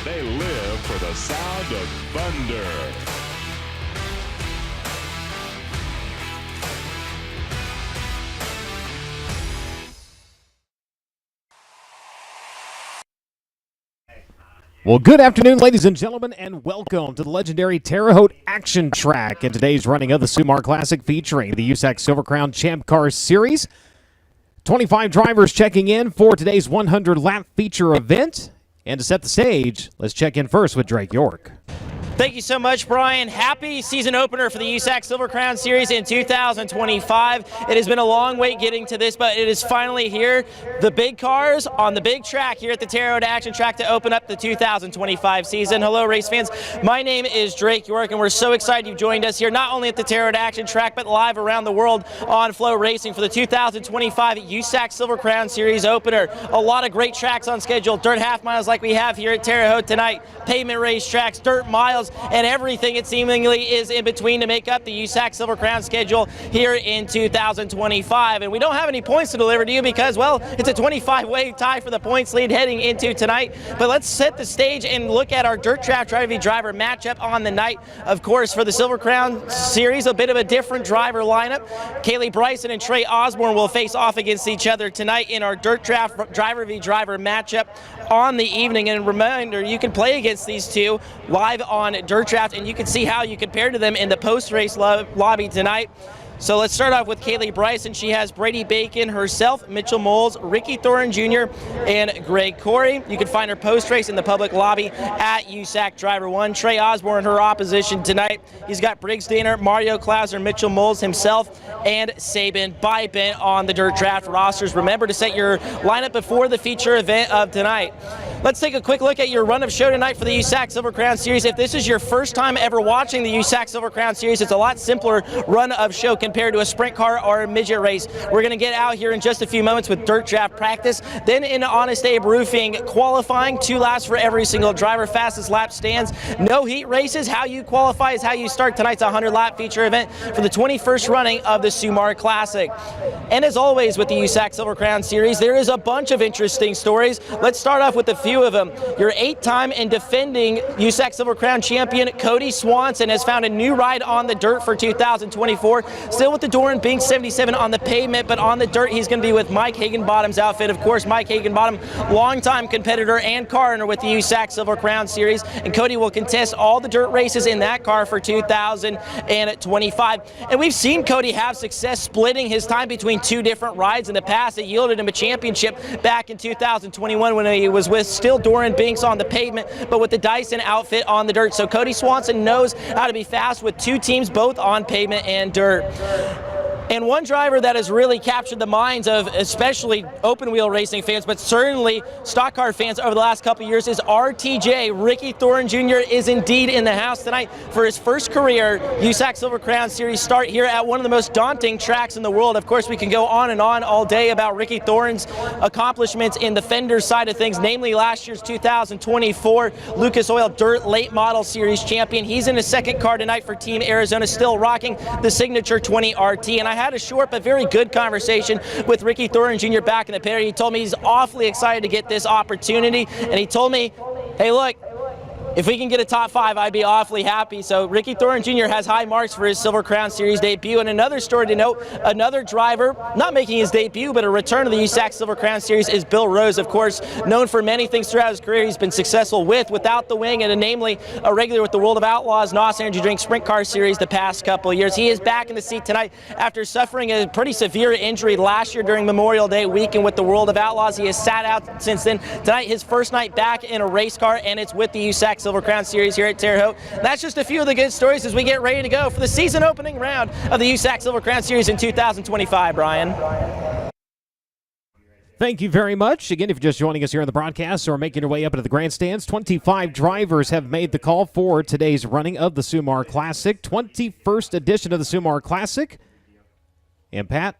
They live for the sound of thunder. Well, good afternoon, ladies and gentlemen, and welcome to the legendary Terre Haute Action Track in today's running of the Sumar Classic featuring the USAC Silver Crown Champ Car Series. 25 drivers checking in for today's 100-lap feature event. And to set the stage, let's check in first with Drake York. Thank you so much, Brian. Happy season opener for the USAC Silver Crown Series in 2025. It has been a long wait getting to this, but it is finally here. The big cars on the big track here at the Terre Haute Action Track to open up the 2025 season. Hello, race fans. My name is Drake York, and we're so excited you've joined us here, not only at the Terre Haute Action Track, but live around the world on FloRacing for the 2025 USAC Silver Crown Series opener. A lot of great tracks on schedule. Dirt half miles like we have here at Terre Haute tonight, pavement race tracks, dirt miles, and everything it seemingly is in between to make up the USAC Silver Crown schedule here in 2025. And we don't have any points to deliver to you because, well, it's a 25-way tie for the points lead heading into tonight. But let's set the stage and look at our dirt track driver v driver matchup on the night. Of course, for the Silver Crown Series, a bit of a different driver lineup. Kaylee Bryson and Trey Osborne will face off against each other tonight in our dirt track driver v driver matchup on the evening. And reminder, you can play against these two live on Dirt Draft, and you can see how you compare to them in the post-race lobby tonight. So let's start off with Kaylee Bryson. She has Brady Bacon herself, Mitchell Moles, Ricky Thorin Jr., and Greg Corey. You can find her post-race in the public lobby at USAC Driver 1. Trey Osborne, her opposition tonight. He's got Briggs Danner, Mario Klauser, Mitchell Moles himself, and Sabin Bybent on the Dirt Draft rosters. Remember to set your lineup before the feature event of tonight. Let's take a quick look at your run of show tonight for the USAC Silver Crown Series. If this is your first time ever watching the USAC Silver Crown Series, it's a lot simpler run of show compared to a sprint car or a midget race. We're going to get out here in just a few moments with dirt draft practice, then in Honest Abe Roofing qualifying, 2 laps for every single driver, fastest lap stands, no heat races. How you qualify is how you start tonight's 100-lap feature event for the 21st running of the Sumar Classic. And as always with the USAC Silver Crown Series, there is a bunch of interesting stories. Let's start off with a few of them. Your 8-time and defending USAC Silver Crown champion Cody Swanson has found a new ride on the dirt for 2024. Still with the Doran Binks 77 on the pavement, but on the dirt he's going to be with Mike Higginbottom's outfit. Of course, Mike Higginbottom, longtime competitor and car owner with the USAC Silver Crown Series, and Cody will contest all the dirt races in that car for 2025. And we've seen Cody have success splitting his time between 2 different rides in the past. It yielded him a championship back in 2021 when he was with still Doran Binks on the pavement, but with the Dyson outfit on the dirt. So Cody Swanson knows how to be fast with 2 teams both on pavement and dirt. And one driver that has really captured the minds of especially open wheel racing fans, but certainly stock car fans over the last couple of years is RTJ. Ricky Thorin Jr. is indeed in the house tonight for his first career USAC Silver Crown Series start here at one of the most daunting tracks in the world. Of course, we can go on and on all day about Ricky Thorin's accomplishments in the fender side of things, namely last year's 2024 Lucas Oil Dirt Late Model Series champion. He's in his second car tonight for Team Arizona, still rocking the signature 20 RT. And I had a short but very good conversation with Ricky Thorin Jr. back in the pit. He told me he's awfully excited to get this opportunity, and he told me, hey, look, if we can get a top 5, I'd be awfully happy. So Ricky Thorin Jr. has high marks for his Silver Crown Series debut. And another story to note, another driver not making his debut, but a return to the USAC Silver Crown Series is Bill Rose. Of course, known for many things throughout his career. He's been successful without the wing, and namely a regular with the World of Outlaws NOS Energy Drink Sprint Car Series the past couple of years. He is back in the seat tonight after suffering a pretty severe injury last year during Memorial Day weekend with the World of Outlaws. He has sat out since then. Tonight, his first night back in a race car, and it's with the USAC Silver Crown Series here at Terre Haute. That's just a few of the good stories as we get ready to go for the season opening round of the USAC Silver Crown Series in 2025, Brian. Thank you very much. Again, if you're just joining us here on the broadcast or making your way up into the grandstands, 25 drivers have made the call for today's running of the Sumar Classic, 21st edition of the Sumar Classic. And Pat,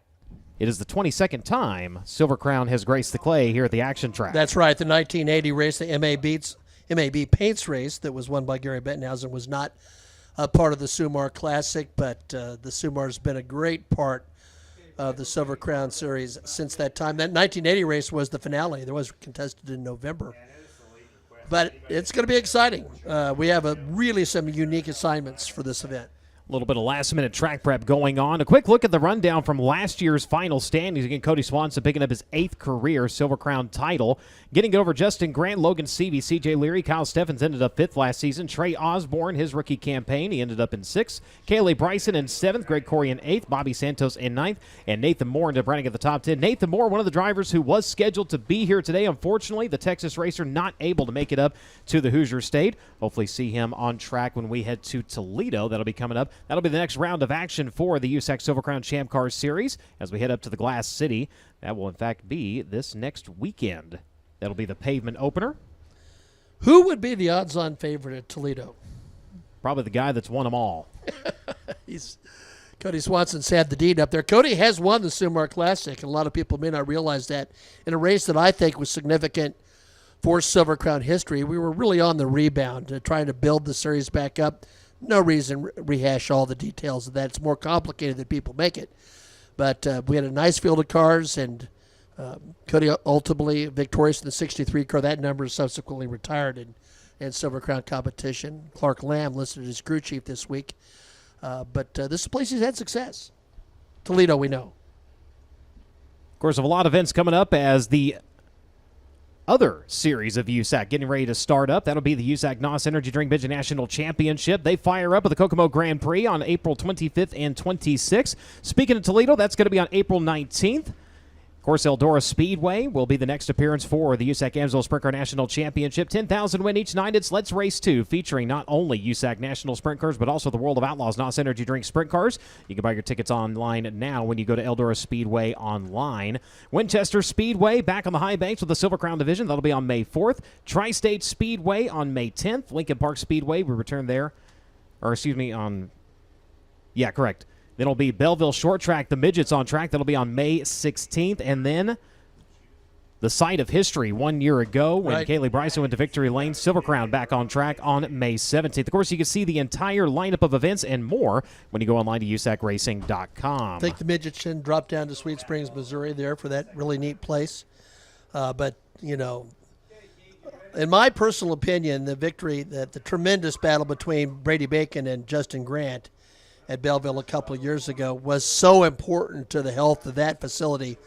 it is the 22nd time Silver Crown has graced the clay here at the Action Track. That's right. The 1980 race, the MAB Paints race that was won by Gary Bettenhausen, was not a part of the Sumar Classic, but the Sumar's been a great part of the Silver Crown Series since that time. That 1980 race was the finale. There was contested in November. But it's going to be exciting. We have really some unique assignments for this event. A little bit of last-minute track prep going on. A quick look at the rundown from last year's final standings. Again, Cody Swanson picking up his 8th career Silver Crown title. Getting it over Justin Grant, Logan Seavey, CJ Leary, Kyle Steffens ended up 5th last season. Trey Osborne, his rookie campaign, he ended up in 6th. Kayleigh Bryson in 7th. Greg Corey in 8th. Bobby Santos in 9th. And Nathan Moore ended up running at the top 10. Nathan Moore, one of the drivers who was scheduled to be here today. Unfortunately, the Texas racer not able to make it up to the Hoosier State. Hopefully see him on track when we head to Toledo. That'll be coming up. That'll be the next round of action for the USAC Silver Crown Champ Car Series as we head up to the Glass City. That will, in fact, be this next weekend. That'll be the pavement opener. Who would be the odds-on favorite at Toledo? Probably the guy that's won them all. Cody Swanson's had the deed up there. Cody has won the Sumar Classic, and a lot of people may not realize that. In a race that I think was significant for Silver Crown history, we were really on the rebound, trying to build the series back up. No reason to rehash all the details of that. It's more complicated than people make it. But we had a nice field of cars, and Cody ultimately victorious in the 63 car. That number is subsequently retired in Silver Crown competition. Clark Lamb listed as crew chief this week. But this is a place he's had success. Toledo, we know. Of course, a lot of events coming up as the other series of USAC getting ready to start up. That'll be the USAC NOS Energy Drink Midget National Championship. They fire up with the Kokomo Grand Prix on April 25th and 26th. Speaking of Toledo, that's going to be on April 19th. Of course, Eldora Speedway will be the next appearance for the USAC Amsoil Sprint Car National Championship. 10,000 win each night. It's Let's Race 2, featuring not only USAC National Sprint Cars, but also the World of Outlaws NOS Energy Drink Sprint Cars. You can buy your tickets online now when you go to Eldora Speedway online. Winchester Speedway back on the high banks with the Silver Crown Division. That'll be on May 4th. Tri-State Speedway on May 10th. Lincoln Park Speedway, we return there. Or, excuse me, yeah, correct. Then it'll be Belleville Short Track, the Midgets on track. That'll be on May 16th. And then the site of history 1 year ago when Kayleigh Bryson went to Victory Lane. Silver Crown back on track on May 17th. Of course, you can see the entire lineup of events and more when you go online to usacracing.com. I think the Midgets should drop down to Sweet Springs, Missouri there for that really neat place. But, you know, in my personal opinion, the tremendous battle between Brady Bacon and Justin Grant at Belleville a couple of years ago was so important to the health of that facility.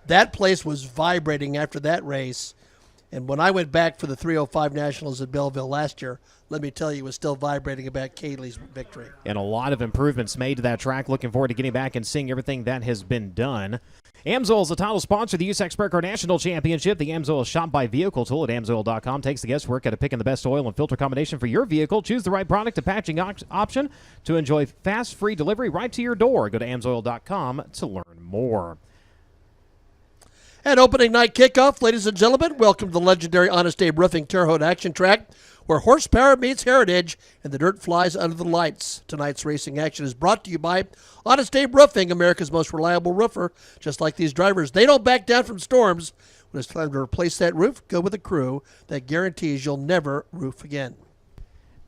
That place was vibrating after that race. And when I went back for the 305 Nationals at Belleville last year, let me tell you, it was still vibrating about Kayleigh's victory. And a lot of improvements made to that track. Looking forward to getting back and seeing everything that has been done. Amsoil is the title sponsor of the USAC Sprint Car National Championship. The Amsoil Shop by Vehicle tool at amsoil.com takes the guesswork out of picking the best oil and filter combination for your vehicle. Choose the right product and patching option to enjoy fast, free delivery right to your door. Go to amsoil.com to learn more. At opening night kickoff, ladies and gentlemen, welcome to the legendary Honest Abe Roofing Terre Haute Action Track, where horsepower meets heritage and the dirt flies under the lights. Tonight's racing action is brought to you by Honest Abe Roofing, America's most reliable roofer. Just like these drivers, they don't back down from storms. When it's time to replace that roof, go with a crew that guarantees you'll never roof again.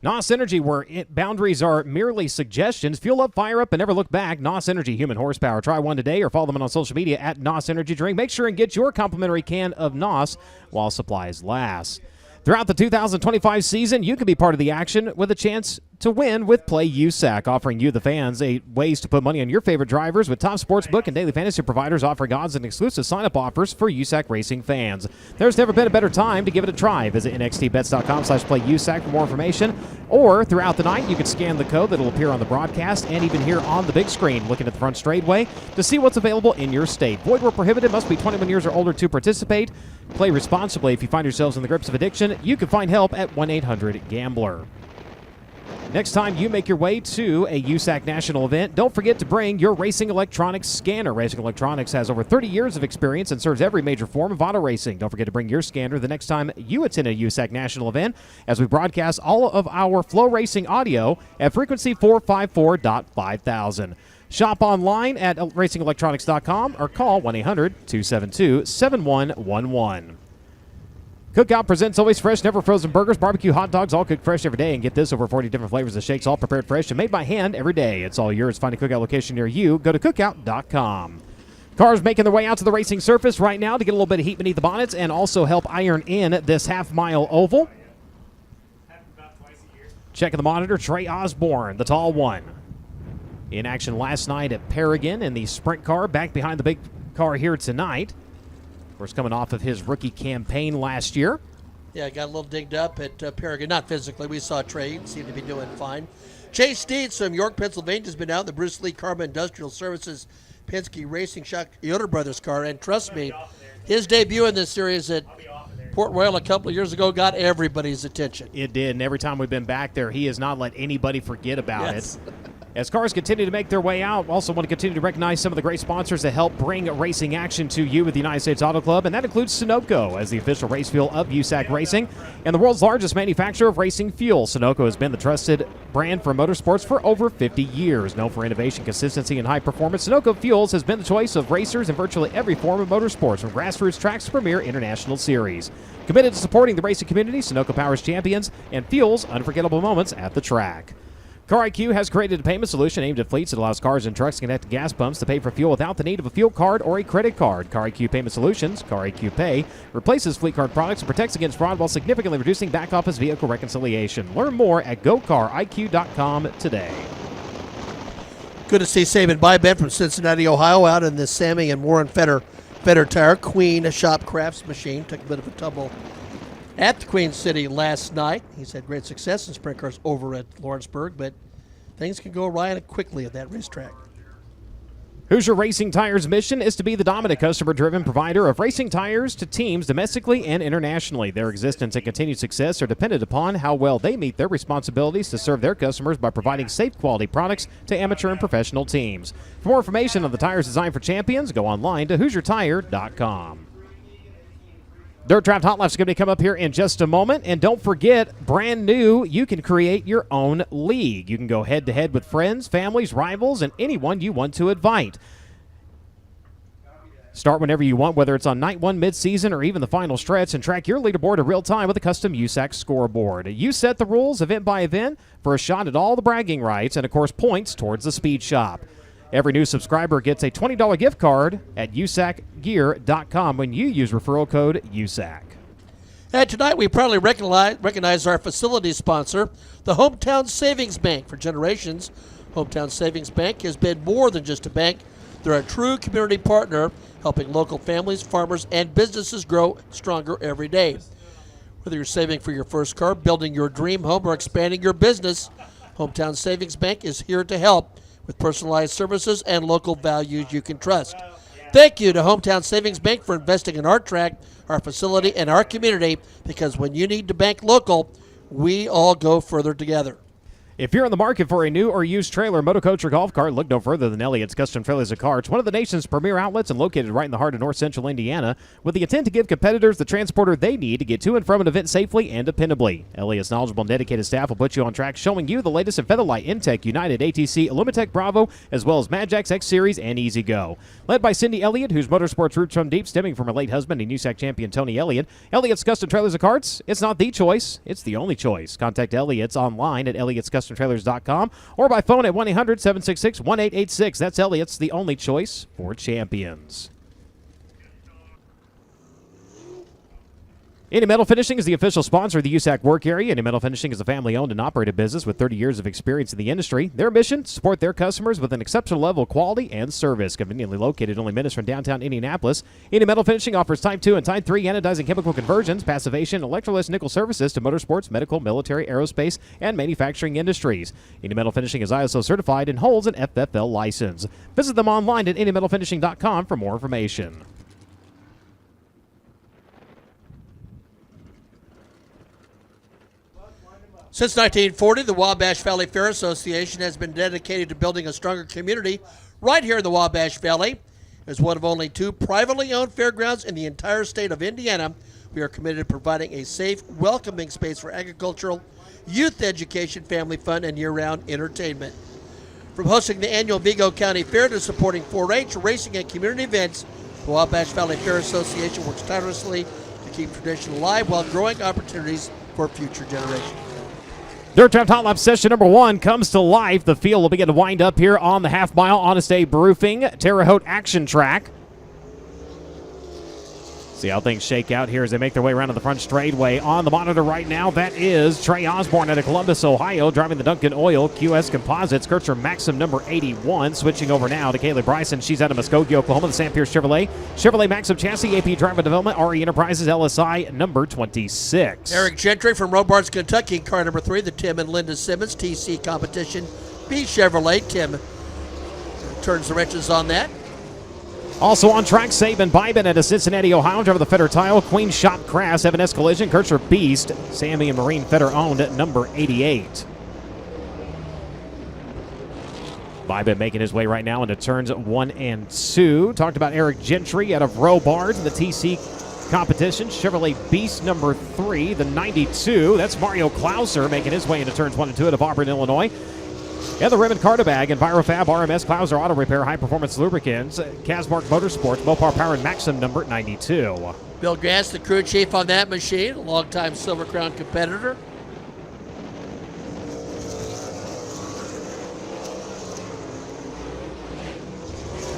NOS Energy, where boundaries are merely suggestions. Fuel up, fire up, and never look back. NOS Energy, human horsepower. Try one today or follow them on social media at NOS Energy Drink. Make sure and get your complimentary can of NOS while supplies last. Throughout the 2025 season, you can be part of the action with a chance to win with Play USAC, offering you, the fans, ways to put money on your favorite drivers with top sportsbook and daily fantasy providers offering odds and exclusive sign-up offers for USAC racing fans. There's never been a better time to give it a try. Visit nxtbets.com/playusac for more information, or throughout the night, you can scan the code that will appear on the broadcast and even here on the big screen, looking at the front straightaway to see what's available in your state. Void where prohibited, must be 21 years or older to participate. Play responsibly. If you find yourselves in the grips of addiction, you can find help at 1-800-GAMBLER. Next time you make your way to a USAC national event, don't forget to bring your Racing Electronics scanner. Racing Electronics has over 30 years of experience and serves every major form of auto racing. Don't forget to bring your scanner the next time you attend a USAC national event as we broadcast all of our FloRacing audio at frequency 454.5000. Shop online at racingelectronics.com or call 1-800-272-7111. Cookout presents always fresh, never frozen burgers, barbecue, hot dogs, all cooked fresh every day. And get this, over 40 different flavors of shakes, all prepared fresh and made by hand every day. It's all yours. Find a Cookout location near you. Go to cookout.com. Cars making their way out to the racing surface right now to get a little bit of heat beneath the bonnets and also help iron in this half-mile oval. Checking the monitor, Trey Osborne, the tall one. In action last night at Paragon in the sprint car, back behind the big car here tonight. Of course, coming off of his rookie campaign last year. Yeah, got a little dinged up at Paragon. Not physically. We saw Trey seem to be doing fine. Chase Steeds from York, Pennsylvania has been out in the Bruce Lee Carbon Industrial Services Penske Racing Shock Yoder Brothers car. And trust me, his debut in this series at Port Royal a couple of years ago got everybody's attention. It did, and every time we've been back there, he has not let anybody forget about Yes. it. As cars continue to make their way out, also want to continue to recognize some of the great sponsors that help bring racing action to you with the United States Auto Club, and that includes Sunoco as the official race fuel of USAC Racing and the world's largest manufacturer of racing fuel. Sunoco has been the trusted brand for motorsports for over 50 years. Known for innovation, consistency, and high performance, Sunoco Fuels has been the choice of racers in virtually every form of motorsports, from grassroots tracks to premier international series. Committed to supporting the racing community, Sunoco powers champions and fuels unforgettable moments at the track. Car IQ has created a payment solution aimed at fleets that allows cars and trucks to connect to gas pumps to pay for fuel without the need of a fuel card or a credit card. Car IQ Payment Solutions, Car IQ Pay, replaces fleet card products and protects against fraud while significantly reducing back office vehicle reconciliation. Learn more at gocariq.com today. Good to see Saban Byben from Cincinnati, Ohio, out in the Sammy and Warren Fetter Tire Queen Shop Crafts machine. Took a bit of a tumble at the Queen City last night. He's had great success in sprint cars over at Lawrenceburg, but things can go awry quickly at that racetrack. Hoosier Racing Tires' mission is to be the dominant customer-driven provider of racing tires to teams domestically and internationally. Their existence and continued success are dependent upon how well they meet their responsibilities to serve their customers by providing safe, quality products to amateur and professional teams. For more information on the tires designed for champions, go online to HoosierTire.com. Dirt Draft Hot Laps is going to come up here in just a moment. And don't forget, brand new, you can create your own league. You can go head-to-head with friends, families, rivals, and anyone you want to invite. Start whenever you want, whether it's on night one, mid-season, or even the final stretch, and track your leaderboard in real time with a custom USAC scoreboard. You set the rules, event by event, for a shot at all the bragging rights and, of course, points towards the speed shop. Every new subscriber gets a $20 gift card at usacgear.com when you use referral code USAC. And tonight we proudly recognize our facility sponsor, the Hometown Savings Bank. For generations, Hometown Savings Bank has been more than just a bank. They're a true community partner, helping local families, farmers, and businesses grow stronger every day. Whether you're saving for your first car, building your dream home, or expanding your business, Hometown Savings Bank is here to help with personalized services and local values you can trust. Thank you to Hometown Savings Bank for investing in our track, our facility, and our community, because when you need to bank local, we all go further together. If you're in the market for a new or used trailer, motorcoach, or golf cart, look no further than Elliott's Custom Trailers and Carts, one of the nation's premier outlets and located right in the heart of north central Indiana, with the intent to give competitors the transporter they need to get to and from an event safely and dependably. Elliott's knowledgeable and dedicated staff will put you on track, showing you the latest in Featherlight, Intech, United, ATC, Illumitech, Bravo, as well as Magjax X Series and Easy Go. Led by Cindy Elliott, whose motorsports roots run deep, stemming from her late husband and USAC champion Tony Elliott, Elliott's Custom Trailers and Carts, it's not the choice, it's the only choice. Contact Elliott's online at elliott'scustomtrailers.com or by phone at 1-800-766-1886. That's Elliott's, the only choice for champions. Indy Metal Finishing is the official sponsor of the USAC work area. Indy Metal Finishing is a family-owned and operated business with 30 years of experience in the industry. Their mission, to support their customers with an exceptional level of quality and service. Conveniently located only minutes from downtown Indianapolis, Indy Metal Finishing offers Type 2 and Type 3 anodizing chemical conversions, passivation, electroless nickel services to motorsports, medical, military, aerospace, and manufacturing industries. Indy Metal Finishing is ISO certified and holds an FFL license. Visit them online at indymetalfinishing.com for more information. Since 1940, the Wabash Valley Fair Association has been dedicated to building a stronger community right here in the Wabash Valley. As one of only 2 privately owned fairgrounds in the entire state of Indiana, we are committed to providing a safe, welcoming space for agricultural, youth education, family fun, and year-round entertainment. From hosting the annual Vigo County Fair to supporting 4-H, racing, and community events, the Wabash Valley Fair Association works tirelessly to keep tradition alive while growing opportunities for future generations. Dirt Draft Hot Lap session number 1 comes to life. The field will begin to wind up here on the half-mile Honest Abe Roofing Terre Haute Action Track. See how things shake out here as they make their way around to the front straightaway. On the monitor right now, that is Trey Osborne out of Columbus, Ohio, driving the Duncan Oil QS Composites. Kircher Maxim number 81. Switching over now to Kaylee Bryson. She's out of Muskogee, Oklahoma, the Sam Pierce Chevrolet. Chevrolet Maxim Chassis, AP Driver Development, RE Enterprises, LSI number 26. Eric Gentry from Robards, Kentucky, car number 3, the Tim and Linda Simmons TC Competition B Chevrolet. Tim turns the wrenches on that. Also on track, Saban Bybin out of Cincinnati, Ohio, driver the Feder Tile, Queen Shop Crass, Evanes Collision, Kircher Beast, Sammy and Marine Feder owned at number 88. Bybin making his way right now into turns 1 and 2. Talked about Eric Gentry out of Robards in the TC Competition, Chevrolet Beast number 3, the 92. That's Mario Klauser making his way into turns 1 and 2 out of Auburn, Illinois. And the Raymond Cartabag, EnviroFab, RMS, Klauser Auto Repair, High Performance Lubricants, Casmark Motorsports, Mopar Power, and Maxim number 92. Bill Gass, the crew chief on that machine, a longtime Silver Crown competitor.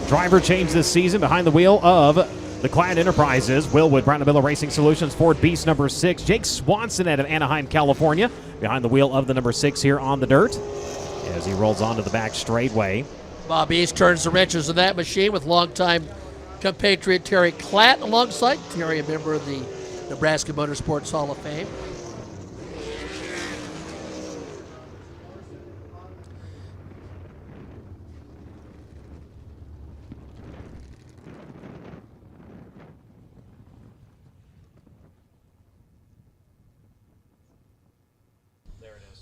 Driver change this season behind the wheel of the Client Enterprises, Willwood, Brown & Miller Racing Solutions, Ford Beast number 6, Jake Swanson out of Anaheim, California, behind the wheel of the number 6 here on the dirt, as he rolls onto the back straightaway. Bob East turns the wrenches of that machine with longtime compatriot Terry Klatt alongside. Terry, a member of the Nebraska Motorsports Hall of Fame.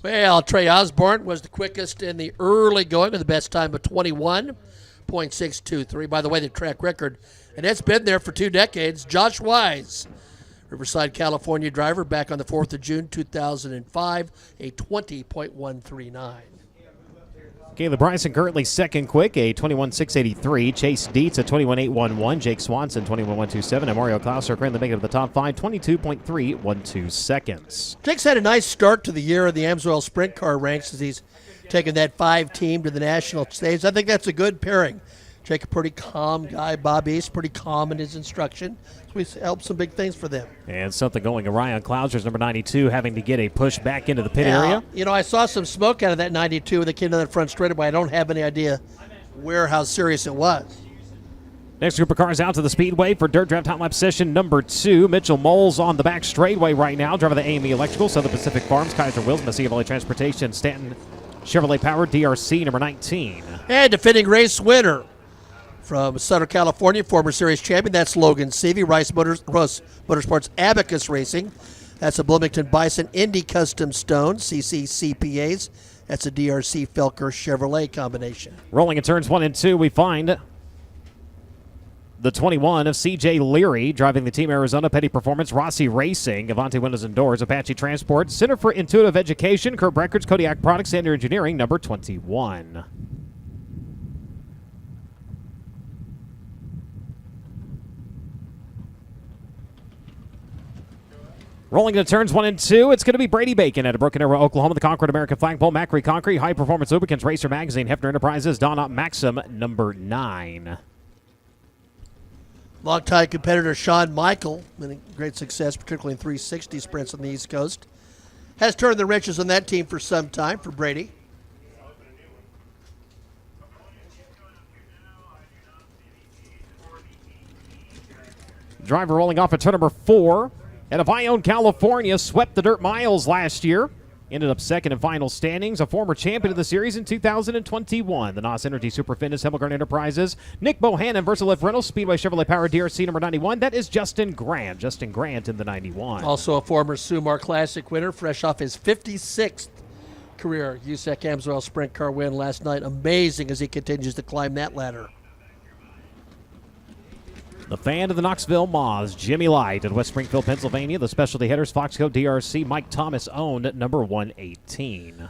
Well, Trey Osborne was the quickest in the early going with the best time of 21.623. By the way, the track record, and it's been there for 2 decades. Josh Wise, Riverside, California driver, back on the 4th of June, 2005, a 20.139. Caleb Bryson currently second quick, a 21.683. Chase Dietz, a 21.811. Jake Swanson, 21.127. And Mario Klauser currently making it to the top 5, 22.312 seconds. Jake's had a nice start to the year in the AMSOIL Sprint Car ranks as he's taken that 5 team to the national stage. I think that's a good pairing. Jake, a pretty calm guy. Bob East, pretty calm in his instruction. So we helped some big things for them. And something going awry on Klauser's number 92, having to get a push back into the pit area. You know, I saw some smoke out of that 92 when they came to that front straightaway. I don't have any idea how serious it was. Next group of cars out to the speedway for Dirt Draft Hot Lap session number 2. Mitchell Moles on the back straightaway right now. Driver the AME Electrical, Southern Pacific Farms, Kaiser Wills, Messiah Valley Transportation, Stanton Chevrolet Power, DRC number 19. And defending race winner from Southern California, former series champion, that's Logan Seavey, Rice Motorsports Abacus Racing. That's a Bloomington Bison Indy Custom Stone, CCCPAs. That's a DRC Felker Chevrolet combination. Rolling in turns 1 and 2, we find the 21 of CJ Leary, driving the Team Arizona Petty Performance, Rossi Racing, Avante Windows and Doors, Apache Transport, Center for Intuitive Education, Curb Records, Kodiak Products, Standard Engineering, number 21. Rolling into turns 1 and 2, it's going to be Brady Bacon out of Broken Arrow, Oklahoma, the Concord American Flagpole, Macri Concrete, High Performance Lubricants, Racer Magazine, Hefner Enterprises, Donna Maxim, number 9. Longtime competitor Shawn Michael, been a great success, particularly in 360 sprints on the East Coast, has turned the wrenches on that team for some time for Brady. Driver rolling off at turn number 4. Out of Ione, California, swept the dirt miles last year. Ended up second in final standings. A former champion of the series in 2021. The NOS Energy Super Fitness, Hemmelgarn Enterprises, Nick Bohannon, Versalift Reynolds, Speedway Chevrolet Power, DRC number 91. That is Justin Grant. Justin Grant in the 91. Also a former Sumar Classic winner, fresh off his 56th career USAC AMSOIL Sprint Car win last night. Amazing as he continues to climb that ladder. The fan of the Knoxville Moths, Jimmy Light in West Springfield, Pennsylvania. The specialty headers, Foxco DRC, Mike Thomas owned at number 118.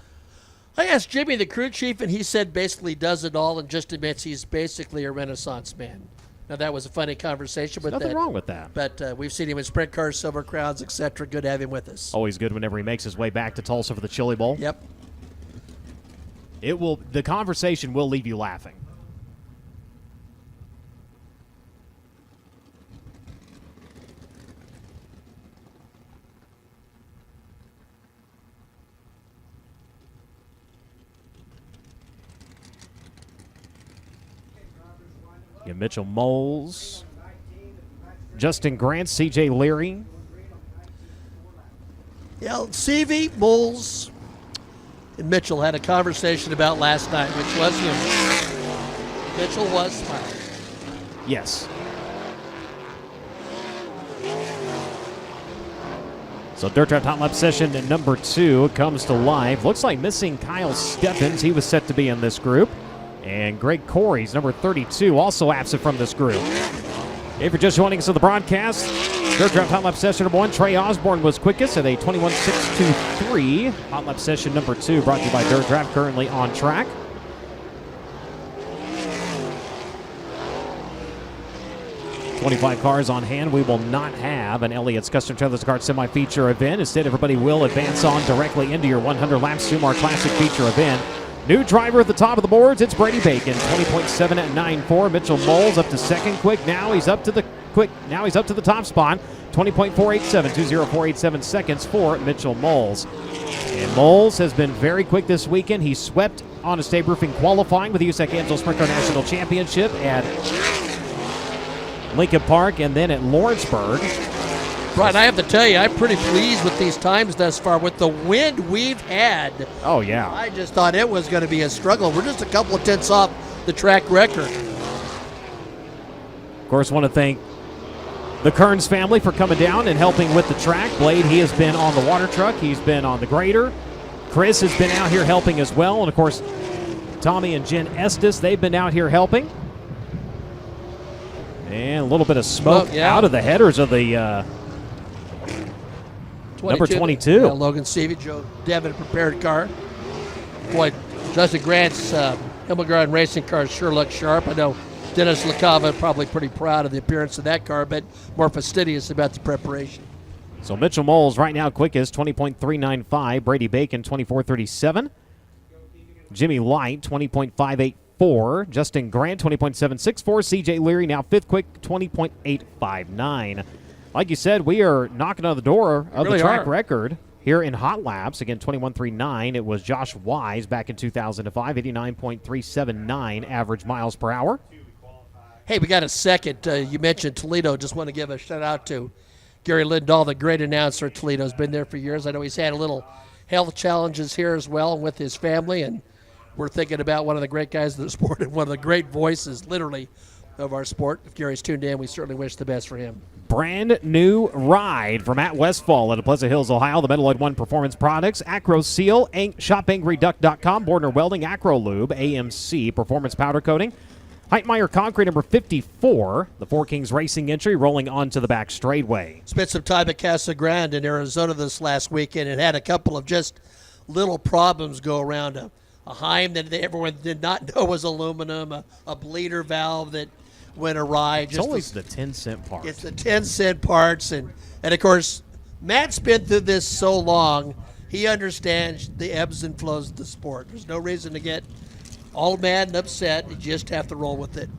I asked Jimmy, the crew chief, and he said basically does it all and just admits he's basically a Renaissance man. Now, that was a funny conversation. But nothing wrong with that. But we've seen him in sprint cars, Silver Crowns, etc. Good to have him with us. Always good whenever he makes his way back to Tulsa for the Chili Bowl. Yep. The conversation will leave you laughing. And Mitchell Moles, Justin Grant, C.J. Leary. Yeah, CV, Moles, and Mitchell had a conversation about last night, which was humorous. Mitchell was smiling. Yes. So Dirt Draft Hot Lap session number 2 comes to life. Looks like missing Kyle Stephens. He was set to be in this group. And Greg Corey's number 32, also absent from this group. If you're just joining us on the broadcast, Dirt Draft Hot Lap session number 1, Trey Osborne was quickest at a 21.623. Hot Lap session number 2 brought to you by Dirt Draft, currently on track. $25 cars on hand. We will not have an Elliott's Custom Trailers Kart semi-feature event. Instead, everybody will advance on directly into your 100-lap Sumar Classic feature event. New driver at the top of the boards, it's Brady Bacon, 20.794. Mitchell Moles up to second quick. Now he's up to the top spot, 20.487, 20487 seconds for Mitchell Moles. And Moles has been very quick this weekend. He swept on a state roofing qualifying with the USAC Angel Sprint Car National Championship at Lincoln Park and then at Lawrenceburg. Brian, I have to tell you, I'm pretty pleased with these times thus far. With the wind we've had, oh yeah, I just thought it was going to be a struggle. We're just a couple of tenths off the track record. Of course, want to thank the Kearns family for coming down and helping with the track. Blade, he has been on the water truck. He's been on the grader. Chris has been out here helping as well. And, of course, Tommy and Jen Estes, they've been out here helping. And a little bit of smoke out of the headers of the number 22. Yeah, Logan Stevie, Joe Devin prepared car. Boy, Justin Grant's Himmelgarden racing car sure looks sharp. I know Dennis LaCava probably pretty proud of the appearance of that car, but more fastidious about the preparation. So Mitchell Moles right now quickest, 20.395. Brady Bacon, 24.37. Jimmy Light, 20.584. Justin Grant, 20.764. C.J. Leary now fifth quick, 20.859. Like you said, we are knocking on the door of the track record here in hot laps. Again, 21.39. It was Josh Wise back in 2005, 89.379 average miles per hour. Hey, we got a second. You mentioned Toledo. Just want to give a shout out to Gary Lindahl, the great announcer at Toledo. Has been there for years. I know he's had a little health challenges here as well with his family, and we're thinking about one of the great guys of the sport and one of the great voices, literally, of our sport. If Gary's tuned in, we certainly wish the best for him. Brand new ride from Matt Westfall at Pleasant Hills, Ohio. The Metalloid One Performance Products, Acro Seal, ShopAngryDuck.com, Bordner Welding, Acro Lube, AMC, Performance Powder Coating, Heitmeyer Concrete number 54, the Four Kings Racing entry rolling onto the back straightway. Spent some time at Casa Grande in Arizona this last weekend and had a couple of just little problems go around. A Heim that everyone did not know was aluminum, a bleeder valve that went awry. It's always the 10-cent parts. It's the 10-cent parts. And of course, Matt's been through this so long, he understands the ebbs and flows of the sport. There's no reason to get all mad and upset. You just have to roll with it.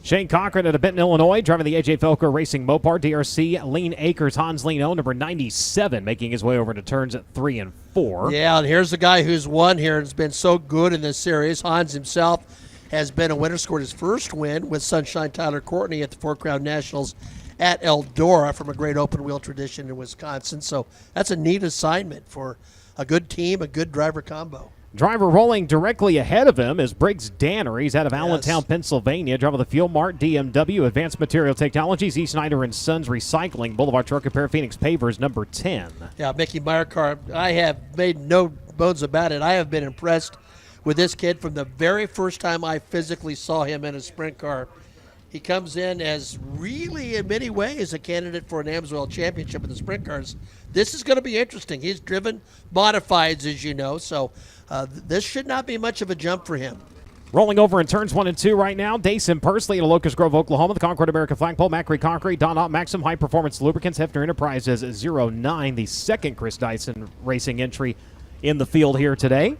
Shane Cochran out of Benton, Illinois, driving the A.J. Felker Racing Mopar DRC Lean Acres Hans Leno, number 97, making his way over to turns at 3 and 4. Yeah, and here's the guy who's won here and has been so good in this series. Hans himself has been a winner, scored his first win with Sunshine Tyler Courtney at the Four Crown Nationals at Eldora from a great open-wheel tradition in Wisconsin. So that's a neat assignment for a good team, a good driver combo. Driver rolling directly ahead of him is Briggs Danner. He's out of Allentown, Pennsylvania. Driver of the Fuel Mart, DMW, Advanced Material Technologies, E. Snyder & Sons Recycling, Boulevard Truck Repair, Phoenix Pavers, number 10. Yeah, Mickey Meyer car. I have made no bones about it. I have been impressed with this kid from the very first time I physically saw him in a sprint car. He comes in as really, in many ways, a candidate for an AMSOIL championship in the sprint cars. This is going to be interesting. He's driven modifieds, as you know, so this should not be much of a jump for him. Rolling over in turns 1 and 2 right now, Dayson Pursley in Locust Grove, Oklahoma. The Concord American Flagpole, Macri Concrete, Don Ott Maxim High Performance Lubricants, Hefner Enterprises 09, the second Chris Dyson Racing entry in the field here today.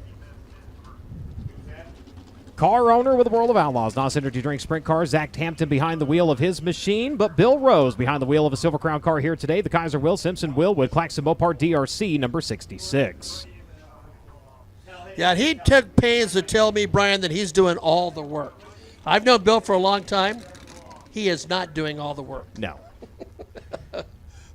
Car owner with the World of Outlaws, NOS Energy Drink Sprint Car, Zach Hampton behind the wheel of his machine, but Bill Rose behind the wheel of a Silver Crown car here today. The Kaiser Will Simpson Willwood Claxon Mopar DRC number 66. Yeah, and he took pains to tell me, Brian, that he's doing all the work. I've known Bill for a long time. he is not doing all the work. No.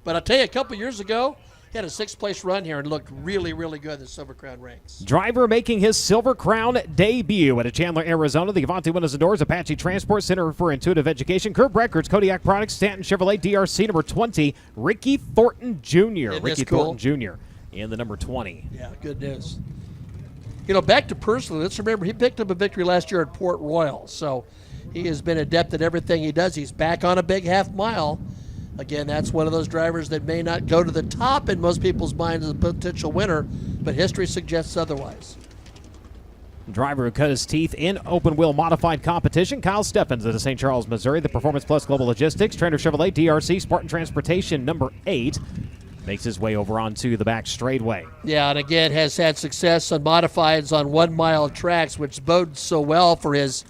But I'll tell you, a couple years ago, he had a 6th-place run here and looked really, really good in the Silver Crown ranks. Driver making his Silver Crown debut at Chandler, Arizona. The Avante Windows and Doors, Apache Transport Center for Intuitive Education, Curb Records, Kodiak Products, Stanton Chevrolet, DRC number 20, Ricky Thornton Jr. Ricky Thornton Jr. in the number 20. Yeah, good news. You know, back to personally, let's remember he picked up a victory last year at Port Royal, so he has been adept at everything he does. He's back on a big half mile. Again, that's one of those drivers that may not go to the top in most people's minds as a potential winner, but history suggests otherwise. Driver who cut his teeth in open-wheel modified competition, Kyle Steffens out of St. Charles, Missouri. The Performance Plus Global Logistics, Trainer Chevrolet, DRC, Spartan Transportation, number 8. Makes his way over onto the back straightaway. Yeah, and again, has had success on modifieds on 1-mile tracks, which bodes so well for his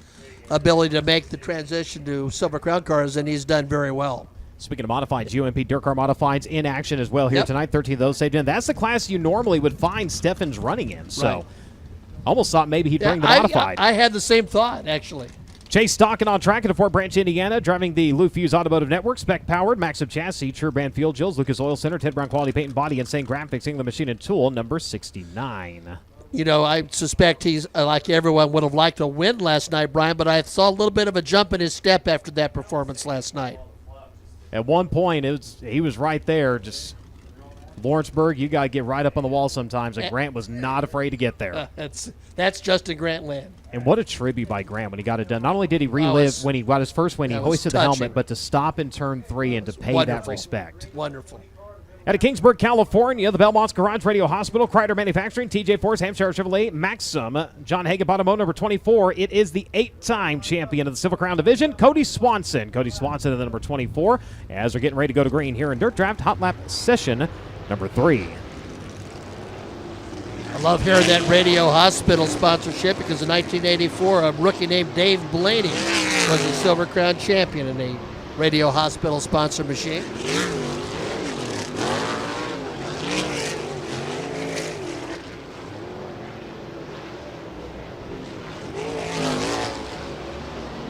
ability to make the transition to Silver Crown cars, and he's done very well. Speaking of modifieds, UMP Dirt Car Modifieds in action as well here tonight. 13 of those saved in. That's the class you normally would find Steffens running in. So almost thought maybe he'd bring the modified. I had the same thought, actually. Chase Stockin on track at Fort Branch, Indiana, driving the Lou Fuse Automotive Network, spec-powered, Maxim Chassis, Turban Fuel Gills, Lucas Oil Center, Ted Brown Quality Paint and Body, Insane Graphics, England Machine and Tool, number 69. You know, I suspect he's, like everyone, would have liked a win last night, Brian, but I saw a little bit of a jump in his step after that performance last night. At one point, he was right there, just Lawrenceburg, you got to get right up on the wall sometimes, and Grant was not afraid to get there. That's Justin Grant land. And what a tribute by Grant when he got it done. Not only did he relive when he got his first win, he hoisted the helmet, but to stop in turn 3 and to pay that respect. Wonderful. Out of Kingsburg, California, the Belmont's Garage Radio Hospital, Kreider Manufacturing, TJ Force, Hampshire Chevrolet, Maxim, John Hagen, Bottomo, number 24. It is the 8-time champion of the Silver Crown Division, Cody Swanson. Cody Swanson at the number 24 as they're getting ready to go to green here in Dirt Draft Hot Lap Session number 3. I love hearing that Radio Hospital sponsorship because in 1984, a rookie named Dave Blaney was the Silver Crown champion in a Radio Hospital sponsor machine.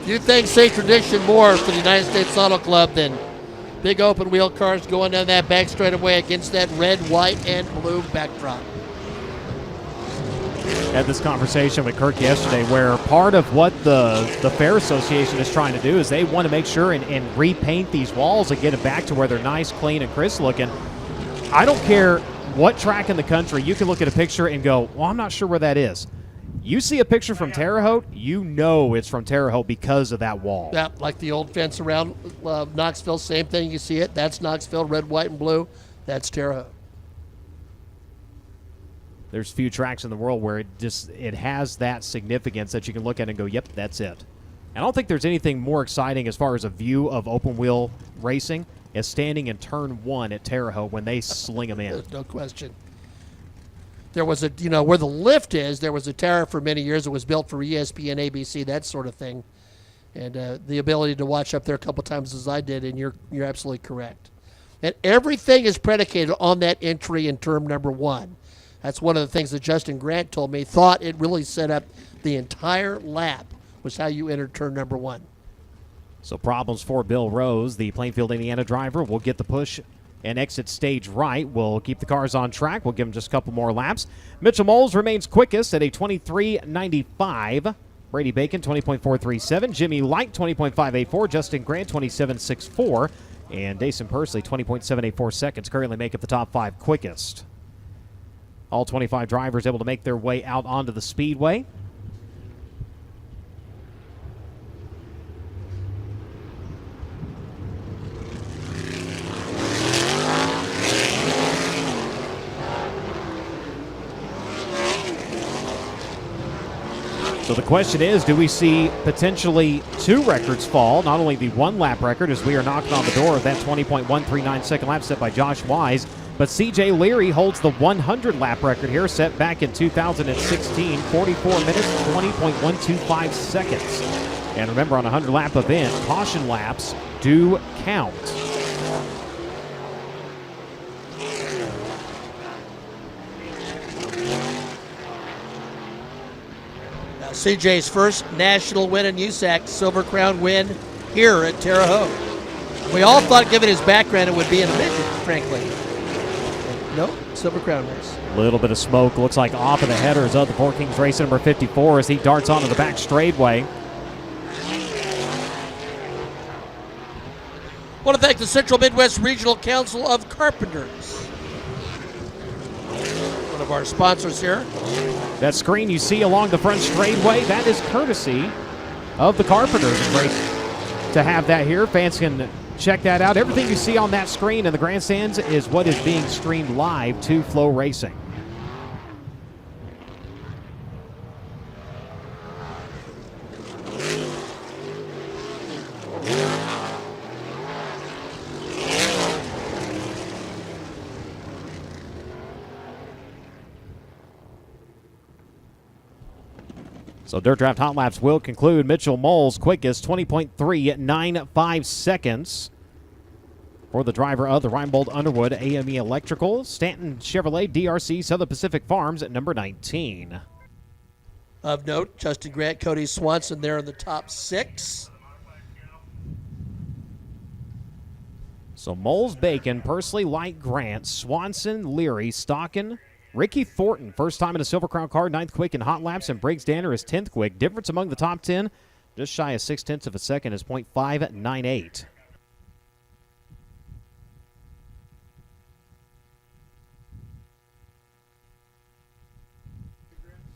Few things say tradition more for the United States Auto Club than big open wheel cars going down that back straightaway against that red, white, and blue backdrop. Had this conversation with Kirk yesterday where part of what the Fair Association is trying to do is they want to make sure and repaint these walls and get it back to where they're nice, clean, and crisp looking. I don't care what track in the country, you can look at a picture and go, well, I'm not sure where that is. You see a picture from Terre Haute, you know it's from Terre Haute because of that wall. Yeah, like the old fence around Knoxville, same thing. You see it. That's Knoxville, red, white, and blue. That's Terre Haute. There's few tracks in the world where it has that significance that you can look at and go, yep, that's it. I don't think there's anything more exciting as far as a view of open wheel racing as standing in turn 1 at Terre Haute when they sling them in. No question. There was where the lift is, there was a tower for many years. It was built for ESPN, ABC, that sort of thing. And the ability to watch up there a couple times as I did, and you're absolutely correct. And everything is predicated on that entry in turn number 1. That's one of the things that Justin Grant told me. Thought it really set up the entire lap was how you entered turn number 1. So problems for Bill Rose, the Plainfield, Indiana driver, will get the push and exit stage right. We'll keep the cars on track. We'll give them just a couple more laps. Mitchell Moles remains quickest at a 23.95. Brady Bacon, 20.437. Jimmy Light, 20.584. Justin Grant, 27.64. And Dason Pursley, 20.784 seconds, currently make up the top 5 quickest. All 25 drivers able to make their way out onto the speedway. So the question is, do we see potentially 2 records fall? Not only the 1-lap record, as we are knocking on the door of that 20.139 second lap set by Josh Wise, but C.J. Leary holds the 100-lap record here, set back in 2016, 44 minutes, 20.125 seconds. And remember, on a 100-lap event, caution laps do count. CJ's first national win in USAC, Silver Crown win here at Terre Haute. We all thought, given his background, it would be in a midget, frankly. Nope, Silver Crown race. A little bit of smoke looks like off of the headers of the Four Kings race number 54 as he darts onto the back straightaway. I want to thank the Central Midwest Regional Council of Carpenters, one of our sponsors here. That screen you see along the front straightaway, that is courtesy of the Carpenters. Great to have that here. Fans can check that out. Everything you see on that screen in the grandstands is what is being streamed live to FloRacing. So Dirt Draft Hot Laps will conclude. Mitchell Moles quickest, 20.395 seconds for the driver of the Reinbold Underwood AME Electrical. Stanton Chevrolet DRC Southern Pacific Farms at number 19. Of note, Justin Grant, Cody Swanson there in the top 6. So Moles, Bacon, Pursley, Light, Grant, Swanson, Leary, Stockin, Ricky Thornton, first time in a Silver Crown car, 9th quick in Hot Laps, and Briggs Danner is 10th quick. Difference among the top 10, just shy of 0.6 of a second, is .598.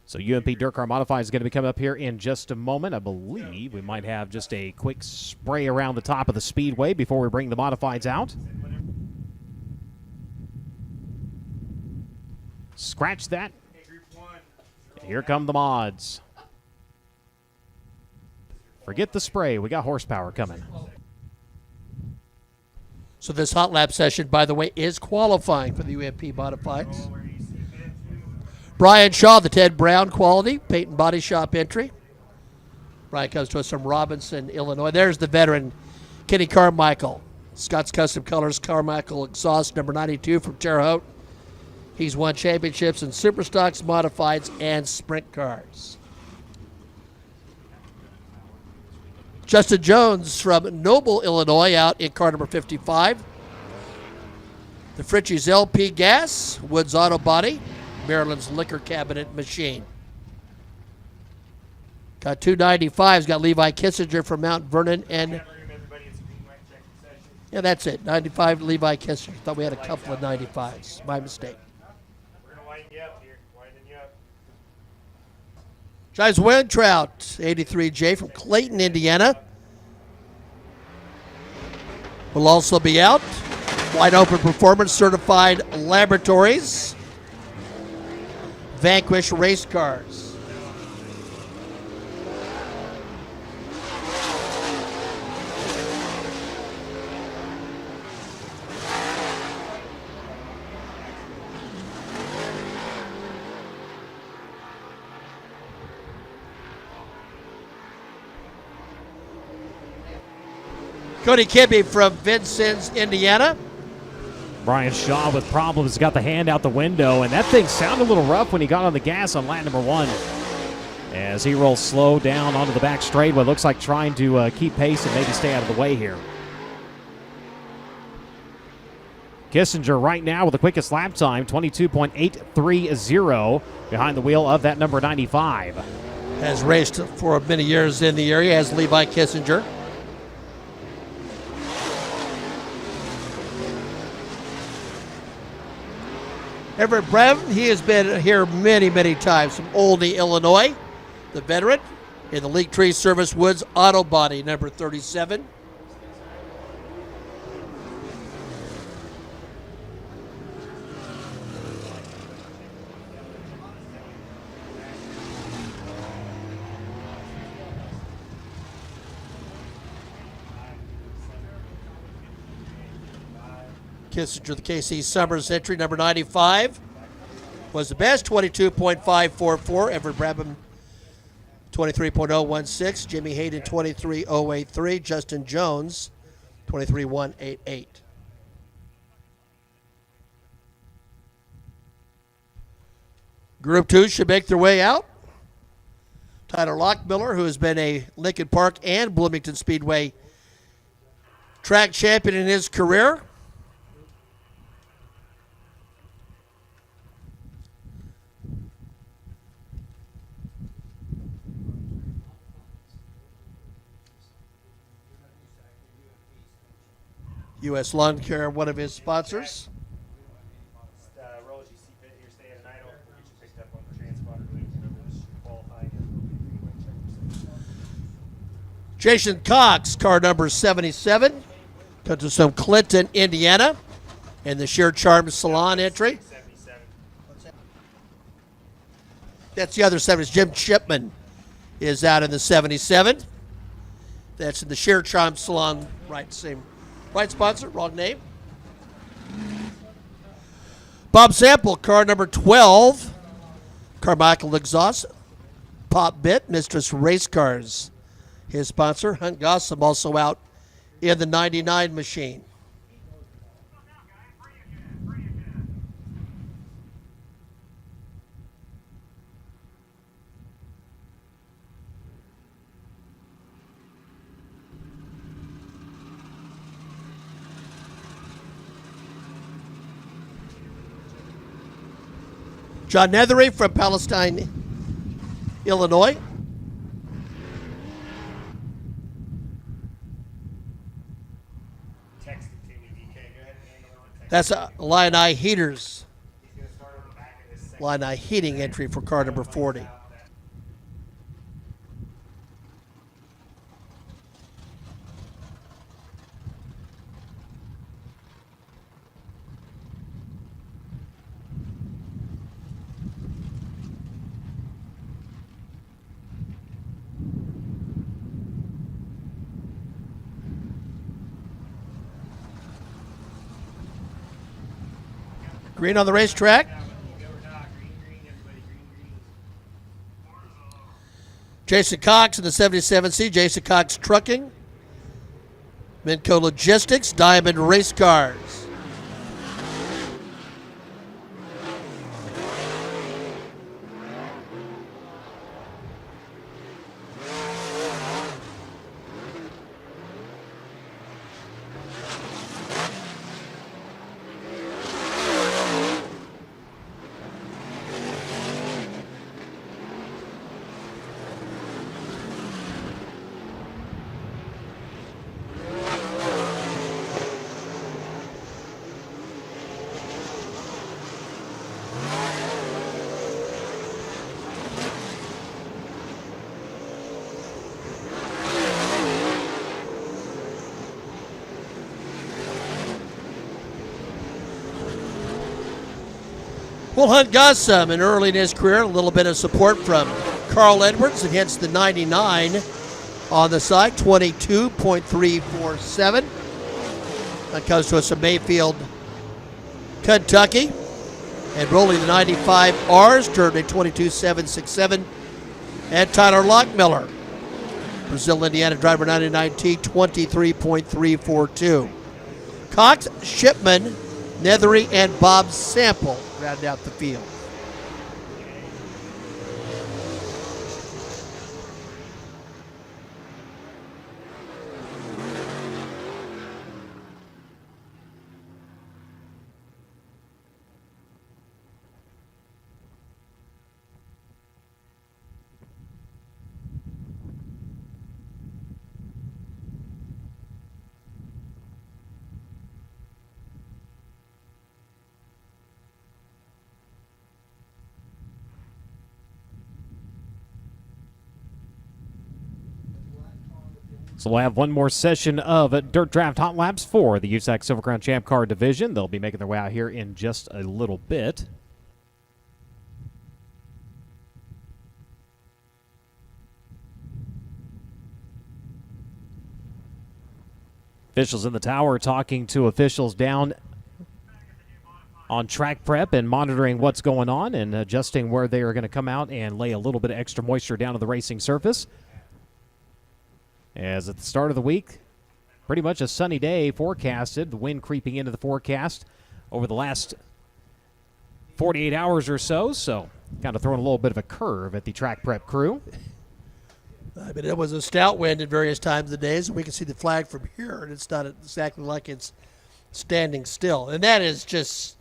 So UMP Dirt Car Modified is going to be coming up here in just a moment. I believe we might have just a quick spray around the top of the speedway before we bring the Modifieds out. Scratch that. Here come the mods. Forget the spray. We got horsepower coming. So this hot lap session, by the way, is qualifying for the UMP Modifieds. Brian Shaw, the Ted Brown quality, paint and body shop entry. Brian comes to us from Robinson, Illinois. There's the veteran, Kenny Carmichael. Scott's Custom Colors Carmichael exhaust, number 92 from Terre Haute. He's won championships in Superstocks, Modifieds, and Sprint cars. Justin Jones from Noble, Illinois, out in car number 55. The Fritchie's LP Gas, Woods Auto Body, Maryland's liquor cabinet machine. Got 295s, got Levi Kissinger from Mount Vernon, and yeah, that's it. 95 Levi Kissinger. Thought we had a couple of 95s. My mistake. Giles Weintraut, 83J from Clayton, Indiana, will also be out. Wide Open Performance Certified Laboratories, Vanquish Race Cars. Cody Kibbe from Vincennes, Indiana. Brian Shaw with problems, got the hand out the window, and that thing sounded a little rough when he got on the gas on lap number 1. As he rolls slow down onto the back straightaway, looks like trying to keep pace and maybe stay out of the way here. Kissinger right now with the quickest lap time, 22.830, behind the wheel of that number 95. Has raced for many years in the area, has Levi Kissinger. Everett Brevin, he has been here many, many times from Olney, Illinois. The veteran in the League Tree Service Woods Auto Body, number 37. Kissinger, the KC Summers entry, number 95, was the best, 22.544. Everett Brabham, 23.016. Jimmy Hayden, 23.083. Justin Jones, 23.188. Group 2 should make their way out. Tyler Lockmiller, who has been a Lincoln Park and Bloomington Speedway track champion in his career. U.S. Lawn Care, one of his sponsors. Roll as you see fit here, stay at an idle. We'll get you picked up on the transponder. Link qualifying and Jason Cox, car number 77. Comes from Clinton, Indiana, in the Sheer Charm Salon entry. 77. That's the other 70. Jim Chipman is out in the 77. That's in the Sheer Charm Salon, right, same. Right sponsor, wrong name. Bob Sample, car number 12. Carmichael Exhaust, Pop Bit, Mistress Race Cars. His sponsor, Hunt Gossam, also out in the 99 machine. John Nethery from Palestine, Illinois. Text it to me, DK. Go ahead and handle it. That's Illini Heaters. He's going to start on the back of this second. Illini Heating entry for car number 40. Green on the racetrack. Jason Cox in the 77C. Jason Cox Trucking. Minco Logistics. Diamond Race Cars. Will Hunt Gossam, and early in his career, a little bit of support from Carl Edwards, and hits the 99 on the side, 22.347. That comes to us from Mayfield, Kentucky. And rolling the 95 R's, turned a 22.767. And Tyler Lockmiller, Brazil, Indiana, driver 99T, 23.342. Cox, Shipman, Nethery, and Bob Sample round out the field. So we'll have one more session of Dirt Draft Hot Laps for the USAC Silver Crown Champ Car Division. They'll be making their way out here in just a little bit. Officials in the tower talking to officials down on track prep and monitoring what's going on and adjusting where they are going to come out and lay a little bit of extra moisture down to the racing surface. As at the start of the week, pretty much a sunny day forecasted. The wind creeping into the forecast over the last 48 hours or so. So kind of throwing a little bit of a curve at the track prep crew. But it was a stout wind at various times of the days, and we can see the flag from here, and it's not exactly like it's standing still. And that is just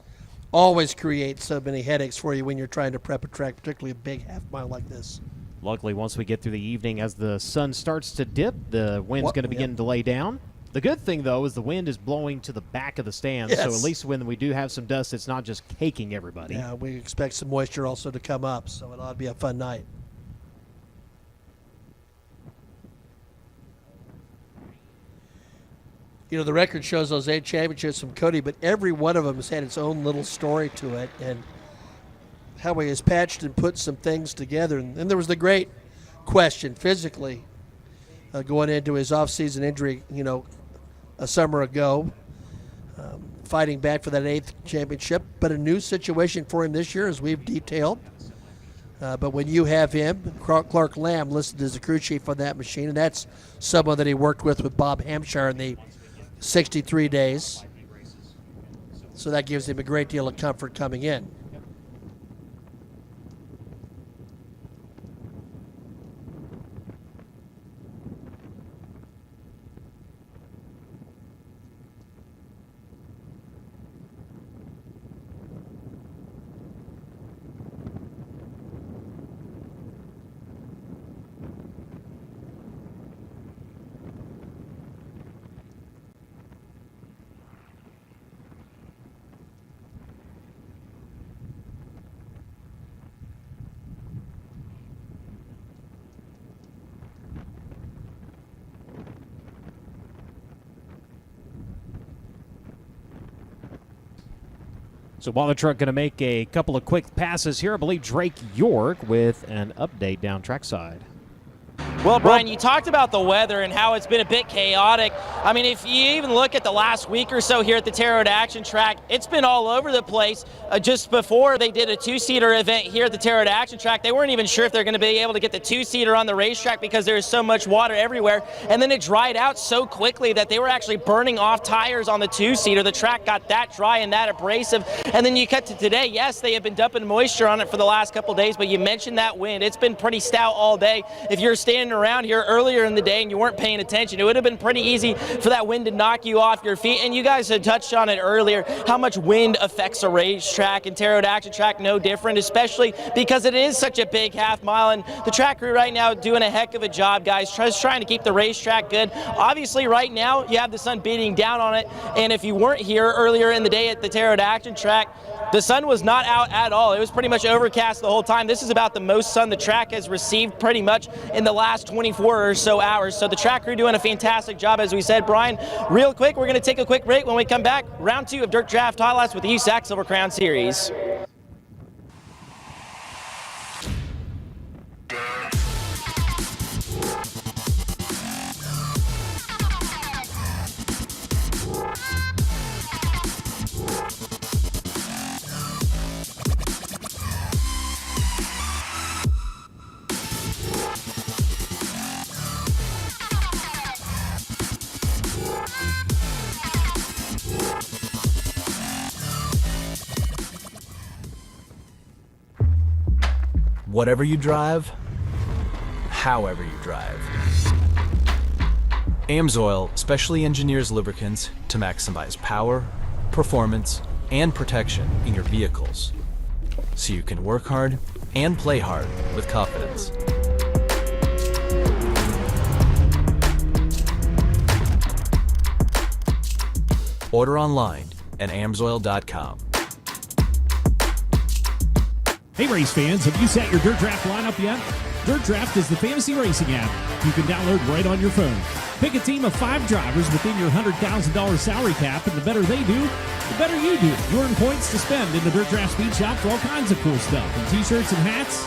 always creates so many headaches for you when you're trying to prep a track, particularly a big half mile like this. Luckily, once we get through the evening, as the sun starts to dip, the wind's going to begin to lay down. The good thing, though, is the wind is blowing to the back of the stands, Yes. so at least when we do have some dust, it's not just caking everybody. Yeah, we expect some moisture also to come up, so it ought to be a fun night. You know, the record shows those 8 championships from Cody, but every one of them has had its own little story to it, and how he has patched and put some things together. And then there was the great question physically going into his off-season injury, a summer ago, fighting back for that 8th championship, but a new situation for him this year, as we've detailed. But when you have him, Clark Lamb listed as a crew chief on that machine, and that's someone that he worked with Bob Hampshire in the 63 days. So that gives him a great deal of comfort coming in. So while the truck going to make a couple of quick passes here, I believe Drake York with an update down trackside. Well, Brian, you talked about the weather and how it's been a bit chaotic. I mean, if you even look at the last week or so here at the Terre Haute Action Track, it's been all over the place. Just before they did a 2-seater event here at the Terre Haute Action Track, they weren't even sure if they're going to be able to get the 2-seater on the racetrack because there's so much water everywhere. And then it dried out so quickly that they were actually burning off tires on the 2-seater. The track got that dry and that abrasive. And then you cut to today. Yes, they have been dumping moisture on it for the last couple of days, but you mentioned that wind. It's been pretty stout all day. If you're standing around here earlier in the day and you weren't paying attention, it would have been pretty easy for that wind to knock you off your feet. And you guys had touched on it earlier, how much wind affects a racetrack, and Terre Haute Action Track no different, especially because it is such a big half mile. And the track crew right now doing a heck of a job, guys, just trying to keep the racetrack good. Obviously right now you have the sun beating down on it, and if you weren't here earlier in the day at the Terre Haute Action Track, the sun was not out at all. It was pretty much overcast the whole time. This is about the most sun the track has received pretty much in the last 24 or so hours. So the track crew doing a fantastic job, as we said. Brian, real quick, we're going to take a quick break. When we come back, round 2 of Dirt Draft highlights with the USAC Silver Crown Series. Whatever you drive, however you drive. AMSOIL specially engineers lubricants to maximize power, performance, and protection in your vehicles, so you can work hard and play hard with confidence. Order online at amsoil.com. Hey race fans, have you set your Dirt Draft lineup yet? Dirt Draft is the fantasy racing app you can download right on your phone. Pick a team of 5 drivers within your $100,000 salary cap, and the better they do, the better you do. You earn points to spend in the Dirt Draft Speed Shop for all kinds of cool stuff, from t-shirts and hats,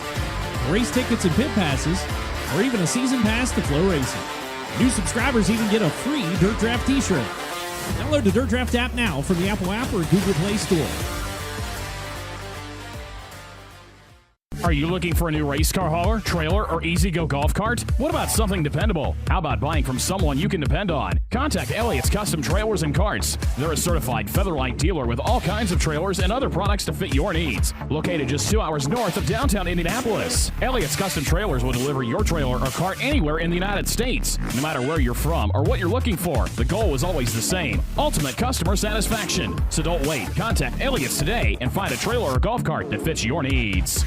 race tickets and pit passes, or even a season pass to FloRacing. New subscribers even get a free Dirt Draft t-shirt. Download the Dirt Draft app now from the Apple app or Google Play Store. Are you looking for a new race car hauler, trailer, or easy-go golf cart? What about something dependable? How about buying from someone you can depend on? Contact Elliott's Custom Trailers and Carts. They're a certified Featherlight dealer with all kinds of trailers and other products to fit your needs. Located just 2 hours north of downtown Indianapolis, Elliott's Custom Trailers will deliver your trailer or cart anywhere in the United States. No matter where you're from or what you're looking for, the goal is always the same: ultimate customer satisfaction. So don't wait. Contact Elliott's today and find a trailer or golf cart that fits your needs.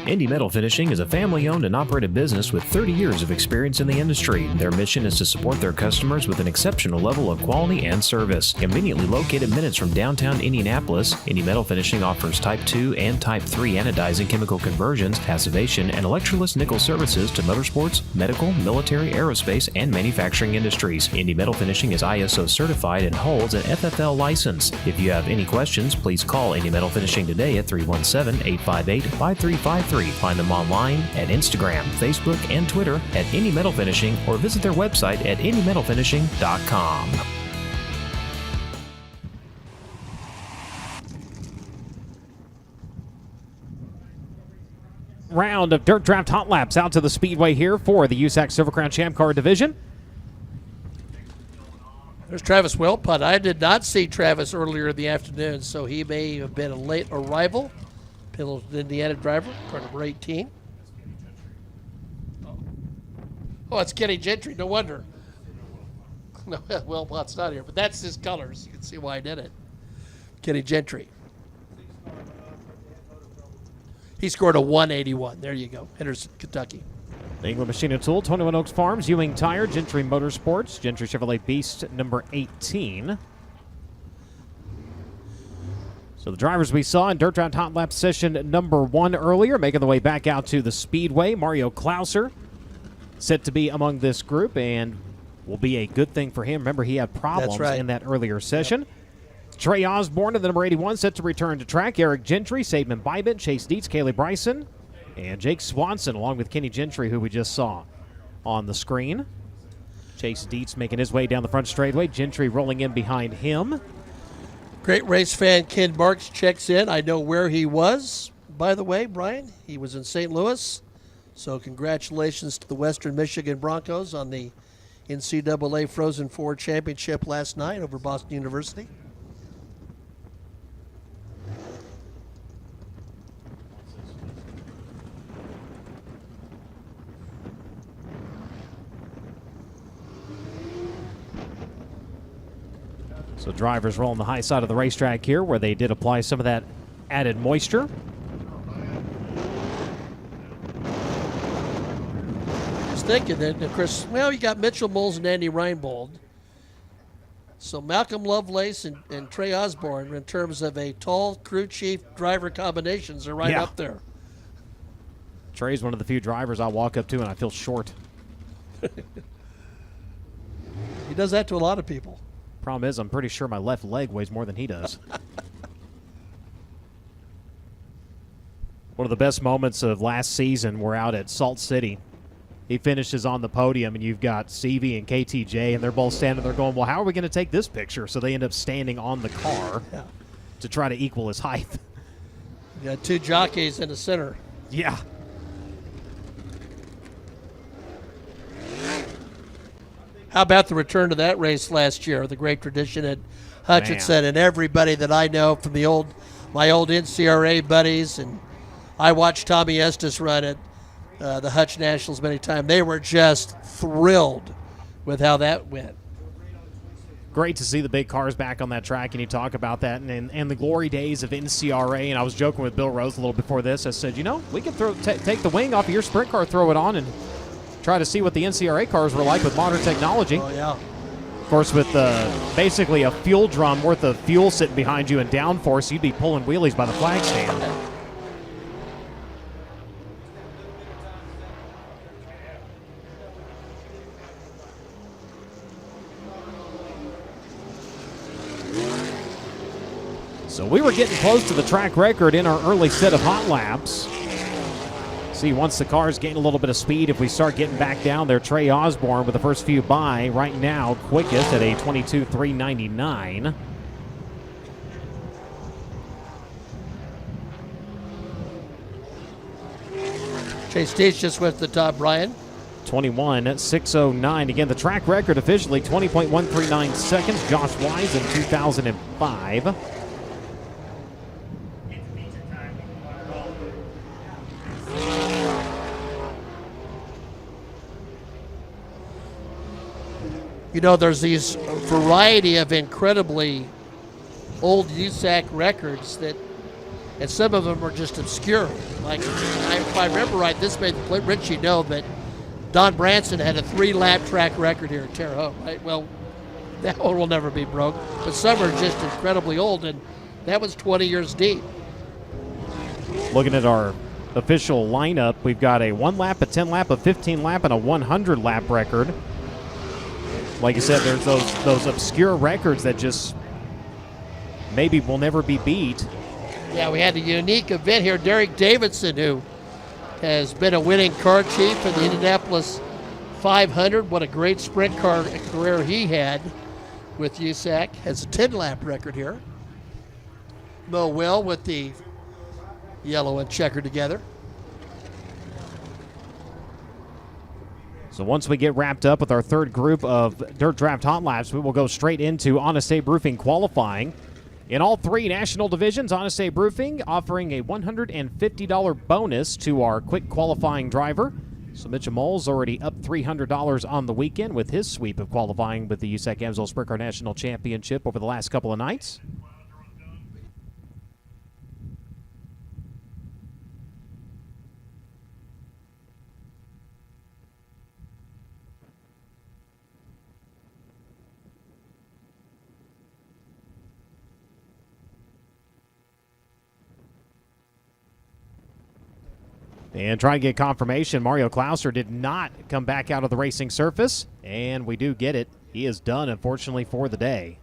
Indy Metal Finishing is a family-owned and operated business with 30 years of experience in the industry. Their mission is to support their customers with an exceptional level of quality and service. Conveniently located minutes from downtown Indianapolis, Indy Metal Finishing offers Type 2 and Type 3 anodizing chemical conversions, passivation, and electroless nickel services to motorsports, medical, military, aerospace, and manufacturing industries. Indy Metal Finishing is ISO certified and holds an FFL license. If you have any questions, please call Indy Metal Finishing today at 317-858-5353. Find them online at Instagram, Facebook, and Twitter at Indy Metal Finishing, or visit their website at indymetalfinishing.com. Round of Dirt Draft Hot Laps out to the Speedway here for the USAC Silver Crown Champ Car Division. There's Travis Welput. I did not see Travis earlier in the afternoon, so he may have been a late arrival. Pendleton, Indiana driver, car number 18. Oh, it's Kenny Gentry. No wonder. No, Welput's not here, but that's his colors. You can see why I did it. Kenny Gentry. He scored a 181. There you go. Henderson, Kentucky. England Machine and Tool, 21 Oaks Farms, Ewing Tire, Gentry Motorsports, Gentry Chevrolet Beast number 18. So the drivers we saw in Dirt Draft Hot Lap session number 1 earlier, making the way back out to the Speedway. Mario Klauser set to be among this group, and will be a good thing for him. Remember, he had problems in that earlier session. Yep. Trey Osborne, the number 81, set to return to track. Eric Gentry, Saban Bybent, Chase Dietz, Kaylee Bryson, and Jake Swanson, along with Kenny Gentry, who we just saw on the screen. Chase Dietz making his way down the front straightaway. Gentry rolling in behind him. Great race fan Ken Marks checks in. I know where he was, by the way, Brian. He was in St. Louis. So congratulations to the Western Michigan Broncos on the NCAA Frozen Four Championship last night over Boston University. So drivers rolling the high side of the racetrack here, where they did apply some of that added moisture. Just thinking that, Chris, well, you got Mitchell Moles and Andy Reinbold. So Malcolm Lovelace and Trey Osborne, in terms of a tall crew chief driver combinations, are right up there. Trey's one of the few drivers I'll walk up to and I feel short. He does that to a lot of people. Problem is, I'm pretty sure my left leg weighs more than he does. One of the best moments of last season were out at Salt City. He finishes on the podium, and you've got CV and KTJ, and they're both standing there going, well, how are we going to take this picture? So they end up standing on the car to try to equal his height. You got two jockeys in the center. Yeah. How about the return to that race last year, the great tradition at Hutchinson, and everybody that I know from my old NCRA buddies, and I watched Tommy Estes run at the Hutch Nationals many times. They were just thrilled with how that went. Great to see the big cars back on that track, and you talk about that and the glory days of NCRA. And I was joking with Bill Rose a little before this. I said, we could take the wing off of your sprint car, throw it on, and try to see what the NCRA cars were like with modern technology. Oh, yeah. Of course, with basically a fuel drum worth of fuel sitting behind you and downforce, you'd be pulling wheelies by the flag stand. So we were getting close to the track record in our early set of hot laps. See, once the cars gain a little bit of speed, if we start getting back down there, Trey Osborne with the first few by right now, quickest at a 22.399. Chase Deach just went to the top, Brian. 21.609. Again, the track record officially 20.139 seconds. Josh Wise in 2005. You know, there's these variety of incredibly old USAC records that, and some of them are just obscure. Like, if I remember right, this made Richie know, but Don Branson had a 3-lap track record here at Terre Haute, right? Well, that one will never be broke, but some are just incredibly old, and that was 20 years deep. Looking at our official lineup, we've got a 1-lap, a 10-lap, a 15-lap, and a 100-lap record. Like I said, there's those obscure records that just maybe will never be beat. Yeah, we had a unique event here. Derek Davidson, who has been a winning car chief in the Indianapolis 500. What a great sprint car career he had with USAC. Has a 10-lap record here. Mo Will with the yellow and checker together. So once we get wrapped up with our third group of Dirt Draft Hot Laps, we will go straight into Honest Abe Roofing qualifying. In all 3 national divisions, Honest Abe Roofing offering a $150 bonus to our quick qualifying driver. So Mitchell Moles already up $300 on the weekend with his sweep of qualifying with the USAC Amsoil Sprint Car National Championship over the last couple of nights. And trying to get confirmation, Mario Klauser did not come back out of the racing surface, and we do get it. He is done, unfortunately, for the day.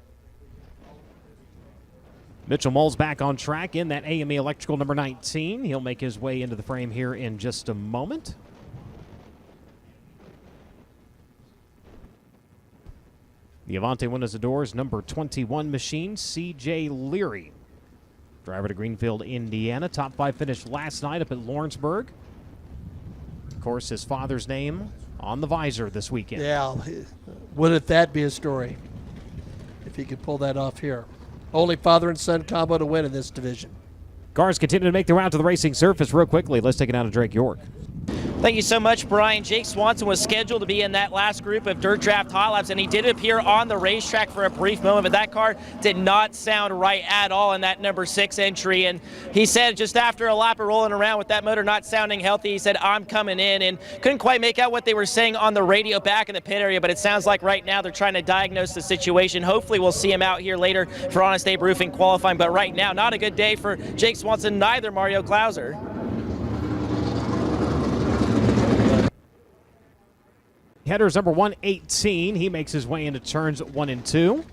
Mitchell Moles back on track in that AME Electrical number 19. He'll make his way into the frame here in just a moment. The Avante Windows and Doors number 21 machine, C.J. Leary. Driver to Greenfield, Indiana. Top 5 finished last night up at Lawrenceburg. Of course, his father's name on the visor this weekend. Yeah, wouldn't that be a story if he could pull that off here? Only father and son combo to win in this division. Cars continue to make their way out to the racing surface real quickly. Let's take it out to Drake York. Thank you so much, Brian. Jake Swanson was scheduled to be in that last group of Dirt Draft Hot Laps, and he did appear on the racetrack for a brief moment, but that car did not sound right at all in that number 6 entry. And he said just after a lap of rolling around with that motor not sounding healthy, he said, "I'm coming in," and couldn't quite make out what they were saying on the radio back in the pit area, but it sounds like right now they're trying to diagnose the situation. Hopefully we'll see him out here later for Honest Abe Roofing qualifying, but right now, not a good day for Jake Swanson, neither Mario Klauser. Headers number 118. He makes his way into turns 1 and 2.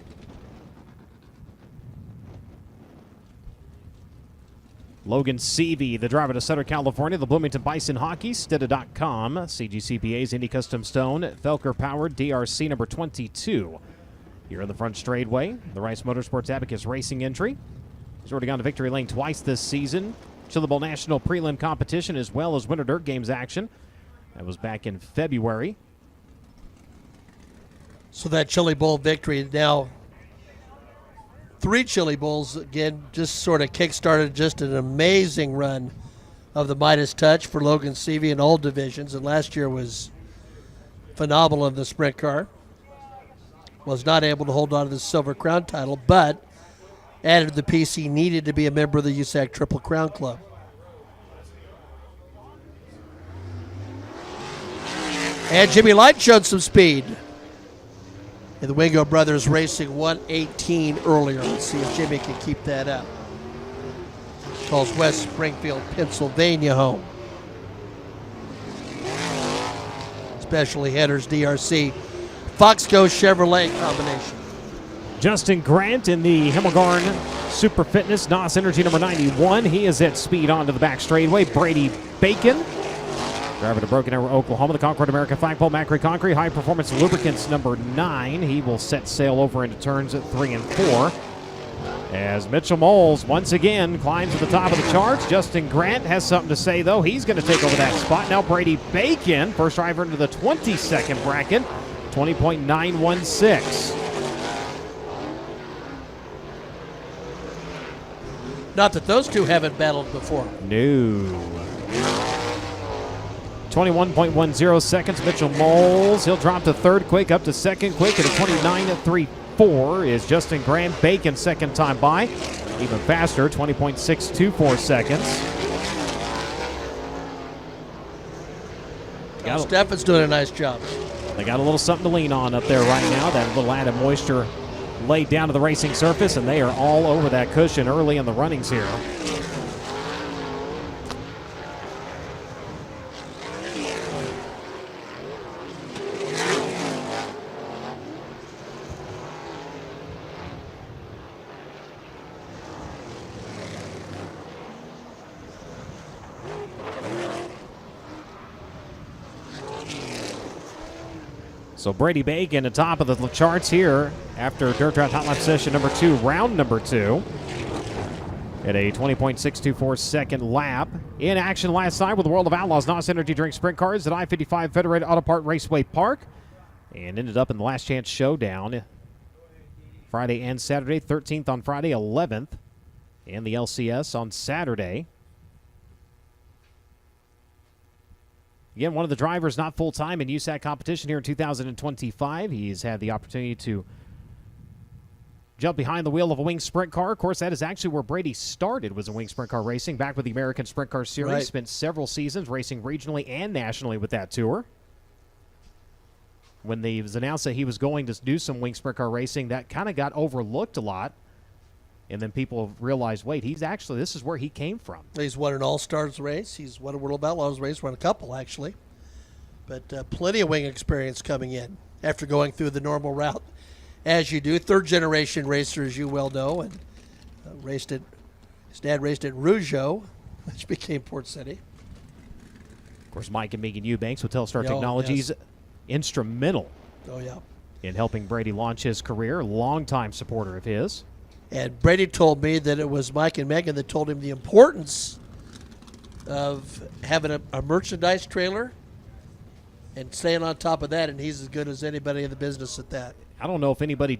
Logan Seavey, the driver to Southern California, the Bloomington Bison Hockey, Stida.com, CGCPA's Indy Custom Stone, Felker Powered, DRC number 22. Here in the front straightway, the Rice Motorsports Abacus Racing entry. He's already gone to victory lane twice this season. Chili Bowl National Prelim competition as well as Winter Dirt Games action. That was back in February. So that Chili Bowl victory, now 3 Chili Bowls, again, just sort of kick-started just an amazing run of the Midas Touch for Logan Seavey in all divisions, and last year was phenomenal in the sprint car. Was not able to hold on to the Silver Crown title, but added to the PC, needed to be a member of the USAC Triple Crown Club. And Jimmy Light showed some speed. And the Wingo brothers racing 118 earlier. Let's see if Jimmy can keep that up. Calls West Springfield, Pennsylvania home. Especially headers DRC. Foxco Chevrolet combination. Justin Grant in the Himmelgarn Super Fitness, NOS Energy number 91. He is at speed onto the back straightaway. Brady Bacon, driver to Broken Arrow, Oklahoma. The Concord American Flagpole, Macri Concrete, High Performance Lubricants number 9. He will set sail over into turns at 3 and 4. As Mitchell Moles once again climbs to the top of the charts. Justin Grant has something to say, though. He's going to take over that spot. Now Brady Bacon, first driver into the 22nd bracket, 20.916. Not that those two haven't battled before. No. 21.10 seconds. Mitchell Moles. He'll drop to third quick, up to second quick at a 29.34 is Justin Grant. Bacon second time by. Even faster, 20.624 seconds. Steffen's doing a nice job. They got a little something to lean on up there right now. That little added moisture laid down to the racing surface, and they are all over that cushion early in the runnings here. So Brady Bacon at top of the charts here after Dirt Draft Hot Lap session number 2, round number 2. At a 20.624 second lap. In action last night with the World of Outlaws NOS Energy Drink Sprint Cars at I-55 Federated Auto Part Raceway Park. And ended up in the Last Chance Showdown Friday and Saturday. 13th on Friday, 11th. And the LCS on Saturday. Again, one of the drivers not full-time in USAC competition here in 2025. He's had the opportunity to jump behind the wheel of a wing sprint car. Of course, that is actually where Brady started, was in wing sprint car racing, back with the American Sprint Car Series. Right. Spent several seasons racing regionally and nationally with that tour. When it was announced that he was going to do some wing sprint car racing, that kind of got overlooked a lot. And then people realized, wait, this is where he came from. He's won an All-Stars race. He's won a World of Outlaws race, won a couple, actually. But plenty of wing experience coming in after going through the normal route, as you do. Third-generation racer, as you well know, and his dad raced at Rougeau, which became Port City. Of course, Mike and Megan Eubanks with Telstar Oh, Technologies, yes. instrumental Oh, yeah. in helping Brady launch his career. Longtime supporter of his. And Brady told me that it was Mike and Megan that told him the importance of having a merchandise trailer and staying on top of that, and he's as good as anybody in the business at that. I don't know if anybody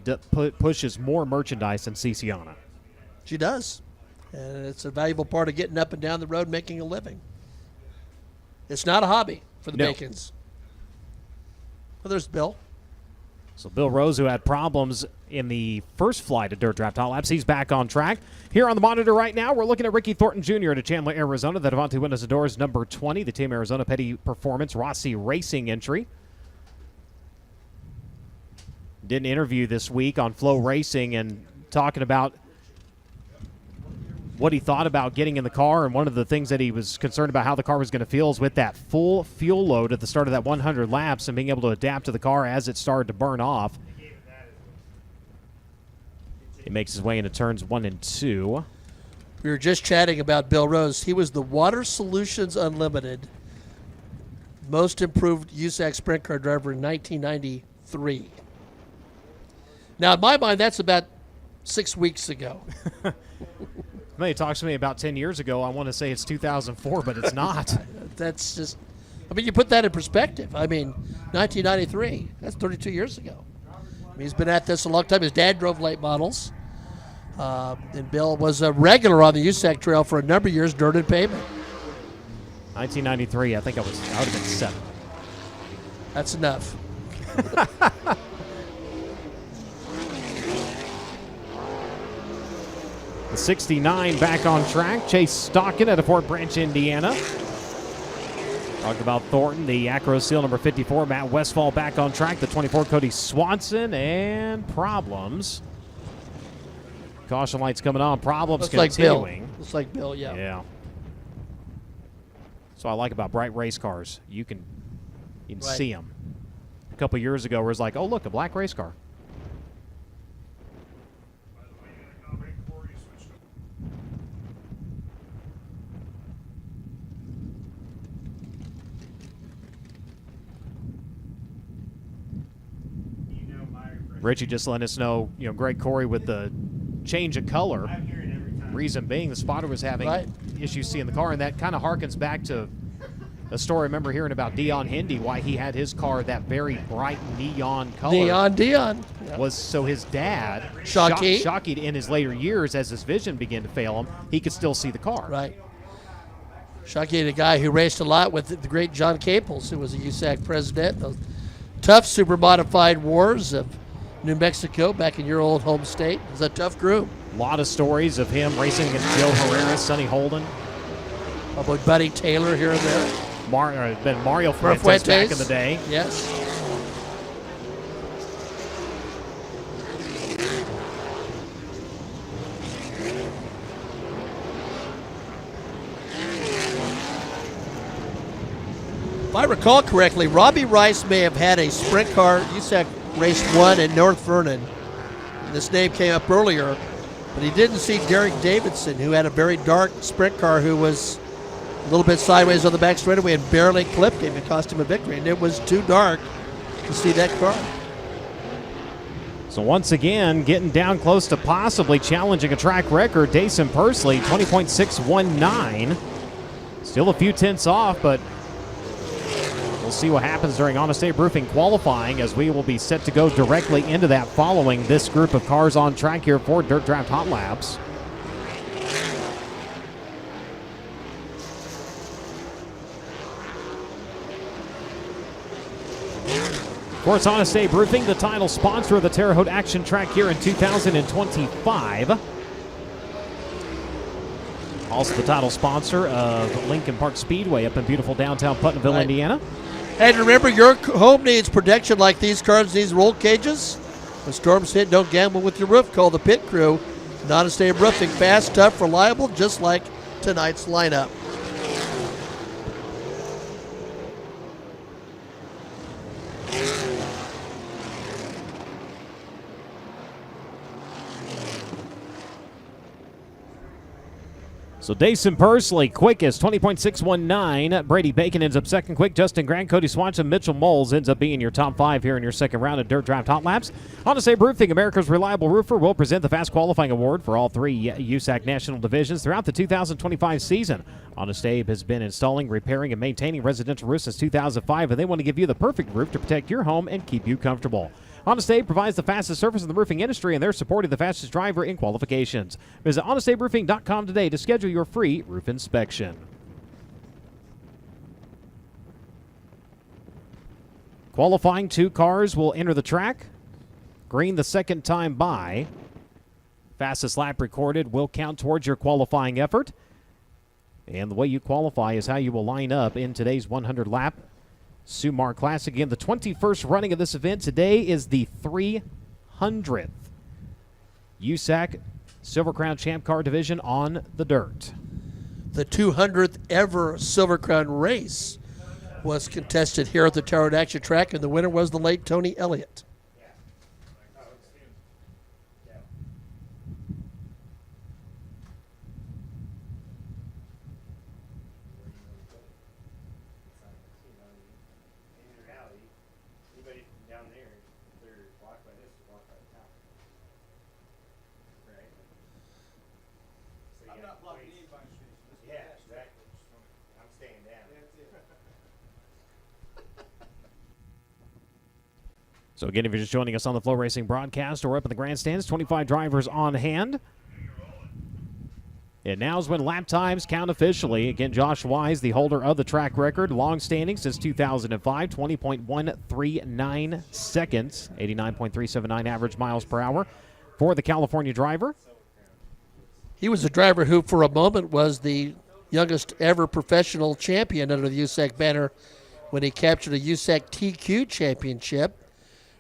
pushes more merchandise than Ciciana. She does. And it's a valuable part of getting up and down the road making a living. It's not a hobby for the No. Bacons. Well, there's Bill. So Bill Rose, who had problems in the first flight of Dirt Draft Hot Laps, he's back on track. Here on the monitor right now, we're looking at Ricky Thornton Jr. to Chandler, Arizona. The Devontae Windows and Doors number 20, the Team Arizona Petty Performance Rossi Racing entry. Did an interview this week on FloRacing and talking about what he thought about getting in the car, and one of the things that he was concerned about how the car was going to feel is with that full fuel load at the start of that 100 laps and being able to adapt to the car as it started to burn off. He makes his way into turns 1 and 2. We were just chatting about Bill Rose. He was the Water Solutions Unlimited most improved USAC sprint car driver in 1993. Now, in my mind, that's about 6 weeks ago. Somebody talks to me about 10 years ago. I want to say it's 2004, but it's not. That's just, I mean, you put that in perspective. I mean, 1993, that's 32 years ago. I mean, he's been at this a long time. His dad drove late models. And Bill was a regular on the USAC trail for a number of years, dirt and pavement. 1993, I think I would have been 7. That's enough. The 69 back on track. Chase Stockin out of Fort Branch, Indiana. Talked about Thornton, the Acro Seal number 54. Matt Westfall back on track. The 24, Cody Swanson, and problems. Caution lights coming on. Problems continuing. Looks like Bill, yeah. Yeah. So I like about bright race cars. You can Right. see them. A couple years ago, where it's like, oh look, a black race car. By the way, you got to come right before you switch Richie just letting us know, Greg Corey with the change of color. Reason being the spotter was having issues seeing the car, and that kind of harkens back to a story I remember hearing about Dion Hindy, why he had his car that very bright neon color. Dion. Was so his dad, Shockey in his later years, as his vision began to fail him, he could still see the car. Right. Shockey, the guy who raced a lot with the great John Caples, who was a USAC president. Those tough super modified wars of New Mexico back in your old home state. It was a tough group. A lot of stories of him racing against Joe Herrera, Sonny Holden. Probably Buddy Taylor here and there. Mario Fuentes back in the day. Yes. If I recall correctly, Robbie Rice may have had a sprint car. USAC raced one in North Vernon. This name came up earlier, but he didn't see Derek Davidson, who had a very dark sprint car, who was a little bit sideways on the back straightaway and barely clipped him and cost him a victory. And it was too dark to see that car. So once again, getting down close to possibly challenging a track record, Dayson Pursley, 20.619. Still a few tenths off, but we'll see what happens during Honest Abe Roofing qualifying, as we will be set to go directly into that following this group of cars on track here for Dirt Draft Hot Laps. Of course, Honest Abe Roofing, the title sponsor of the Terre Haute Action Track here in 2025. Also the title sponsor of Lincoln Park Speedway up in beautiful downtown Putnamville, Indiana. And remember, your home needs protection like these cars, these roll cages. When storms hit, don't gamble with your roof. Call the pit crew. Honest Abe Roofing, fast, tough, reliable, just like tonight's lineup. So Dayson Pursley, quickest, 20.619. Brady Bacon ends up second quick. Justin Grant, Cody Swanson, Mitchell Moles ends up being your top five here in your second round of Dirt Draft Hot Laps. Honest Abe Roofing, America's reliable roofer, will present the Fast Qualifying Award for all three USAC National Divisions throughout the 2025 season. Honest Abe has been installing, repairing, and maintaining residential roofs since 2005, and they want to give you the perfect roof to protect your home and keep you comfortable. Honest Abe provides the fastest service in the roofing industry, and they're supporting the fastest driver in qualifications. Visit honestaberoofing.com today to schedule your free roof inspection. Qualifying, 2 cars will enter the track. Green the second time by. Fastest lap recorded will count towards your qualifying effort. And the way you qualify is how you will line up in today's 100-lap Sumar Classic. Again, the 21st running of this event. Today is the 300th USAC Silver Crown Champ Car Division on the dirt. The 200th ever Silver Crown race was contested here at the Terre Haute Action Track, and the winner was the late Tony Elliott. So again, if you're just joining us on the FloRacing broadcast or up in the grandstands, 25 drivers on hand. And now's when lap times count officially. Again, Josh Wise, the holder of the track record, long-standing since 2005, 20.139 seconds, 89.379 average miles per hour for the California driver. He was a driver who, for a moment, was the youngest ever professional champion under the USAC banner when he captured a USAC TQ championship.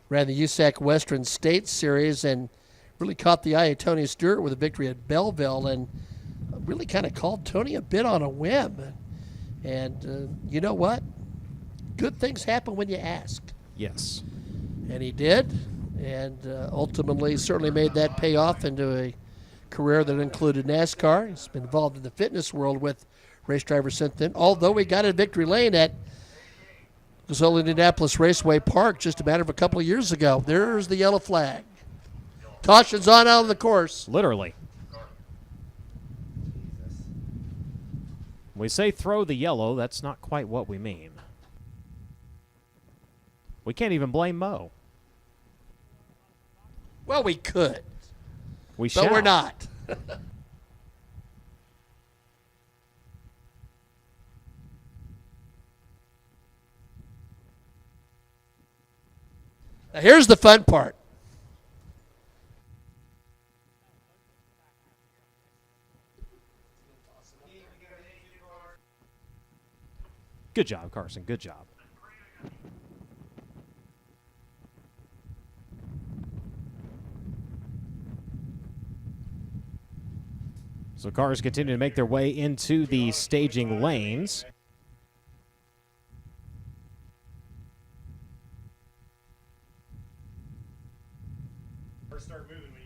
Ran the USAC Western States Series and really caught the eye of Tony Stewart with a victory at Belleville, and really kind of called Tony a bit on a whim. And you know what? Good things happen when you ask. Yes. And he did, and ultimately certainly made that pay off into a career that included NASCAR. He's been involved in the fitness world with race drivers since then, although he got in victory lane at was held in Indianapolis Raceway Park just a matter of a couple of years ago. There's the yellow flag. Caution's on out of the course. Literally. When we say throw the yellow, that's not quite what we mean. We can't even blame Mo. Well, we could, We but shall. we're not. Now, here's the fun part. Good job, Carson. Good job. So cars continue to make their way into the staging lanes.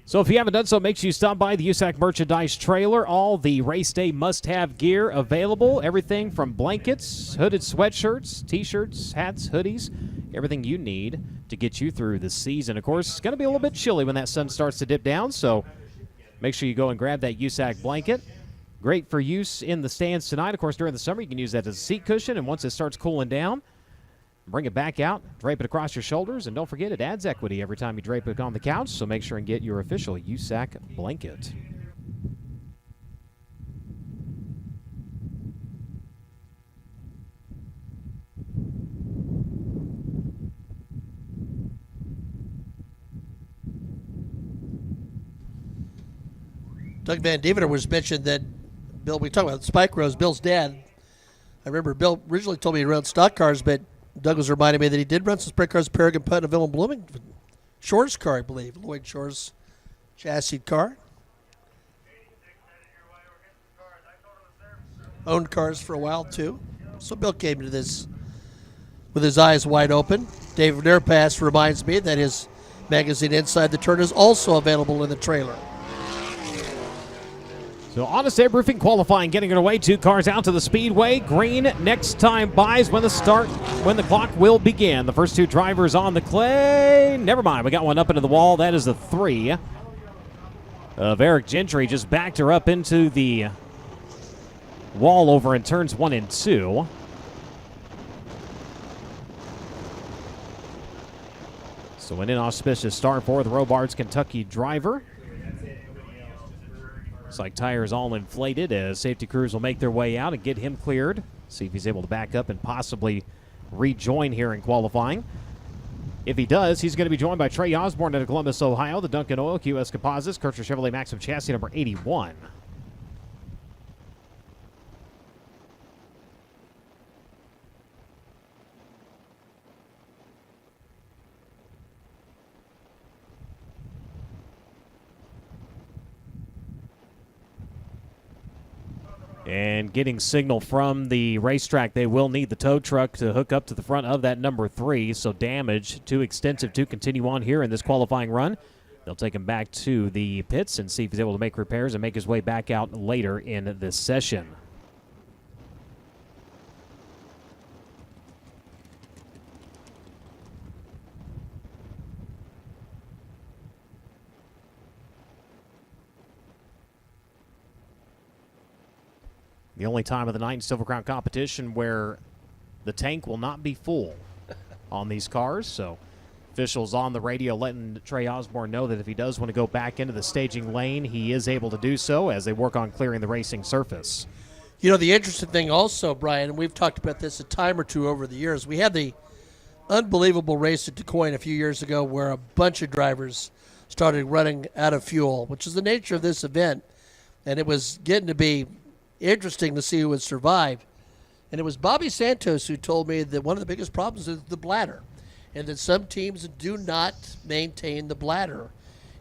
So if you haven't done so, make sure you stop by the USAC merchandise trailer. All the race day must-have gear available. Everything from blankets, hooded sweatshirts, T-shirts, hats, hoodies, everything you need to get you through the season. Of course, it's going to be a little bit chilly when that sun starts to dip down, so make sure you go and grab that USAC blanket. Great for use in the stands tonight. Of course, during the summer, you can use that as a seat cushion, and once it starts cooling down, bring it back out, drape it across your shoulders, and don't forget it adds equity every time you drape it on the couch, so make sure and get your official USAC blanket. Doug Van Deventer was mentioned that Bill, we talked about Spike Rose, Bill's dad. I remember Bill originally told me he ran stock cars, but Doug was reminding me that he did run some sprint cars, Paragon Putt, and Willem Bloomington. Shore's car, I believe. Lloyd Shore's chassis car. Owned cars for a while, too. So Bill came to this with his eyes wide open. Dave Nairpass reminds me that his magazine Inside the Turn is also available in the trailer. So Honest Air Roofing qualifying, getting underway. 2 cars out to the speedway. Green next time buys when the clock will begin. The first 2 drivers on the clay. Never mind, we got one up into the wall. That is the 3 of Eric Gentry. Just backed her up into the wall over in turns 1 and 2. So an inauspicious start for the Robards Kentucky driver. Looks like tires all inflated as safety crews will make their way out and get him cleared. See if he's able to back up and possibly rejoin here in qualifying. If he does, he's going to be joined by Trey Osborne out of Columbus, Ohio, the Duncan Oil, QS Composites, Kircher Chevrolet Maxim chassis number 81. And getting signal from the racetrack, they will need the tow truck to hook up to the front of that number 3. So damage too extensive to continue on here in this qualifying run. They'll take him back to the pits and see if he's able to make repairs and make his way back out later in this session. The only time of the night in Silver Crown competition where the tank will not be full on these cars. So officials on the radio letting Trey Osborne know that if he does want to go back into the staging lane, he is able to do so as they work on clearing the racing surface. You know, the interesting thing also, Brian, and we've talked about this a time or two over the years, we had the unbelievable race at DuQuoin a few years ago where a bunch of drivers started running out of fuel, which is the nature of this event. And it was getting to be interesting to see who would survive. And it was Bobby Santos who told me that one of the biggest problems is the bladder, and that some teams do not maintain the bladder.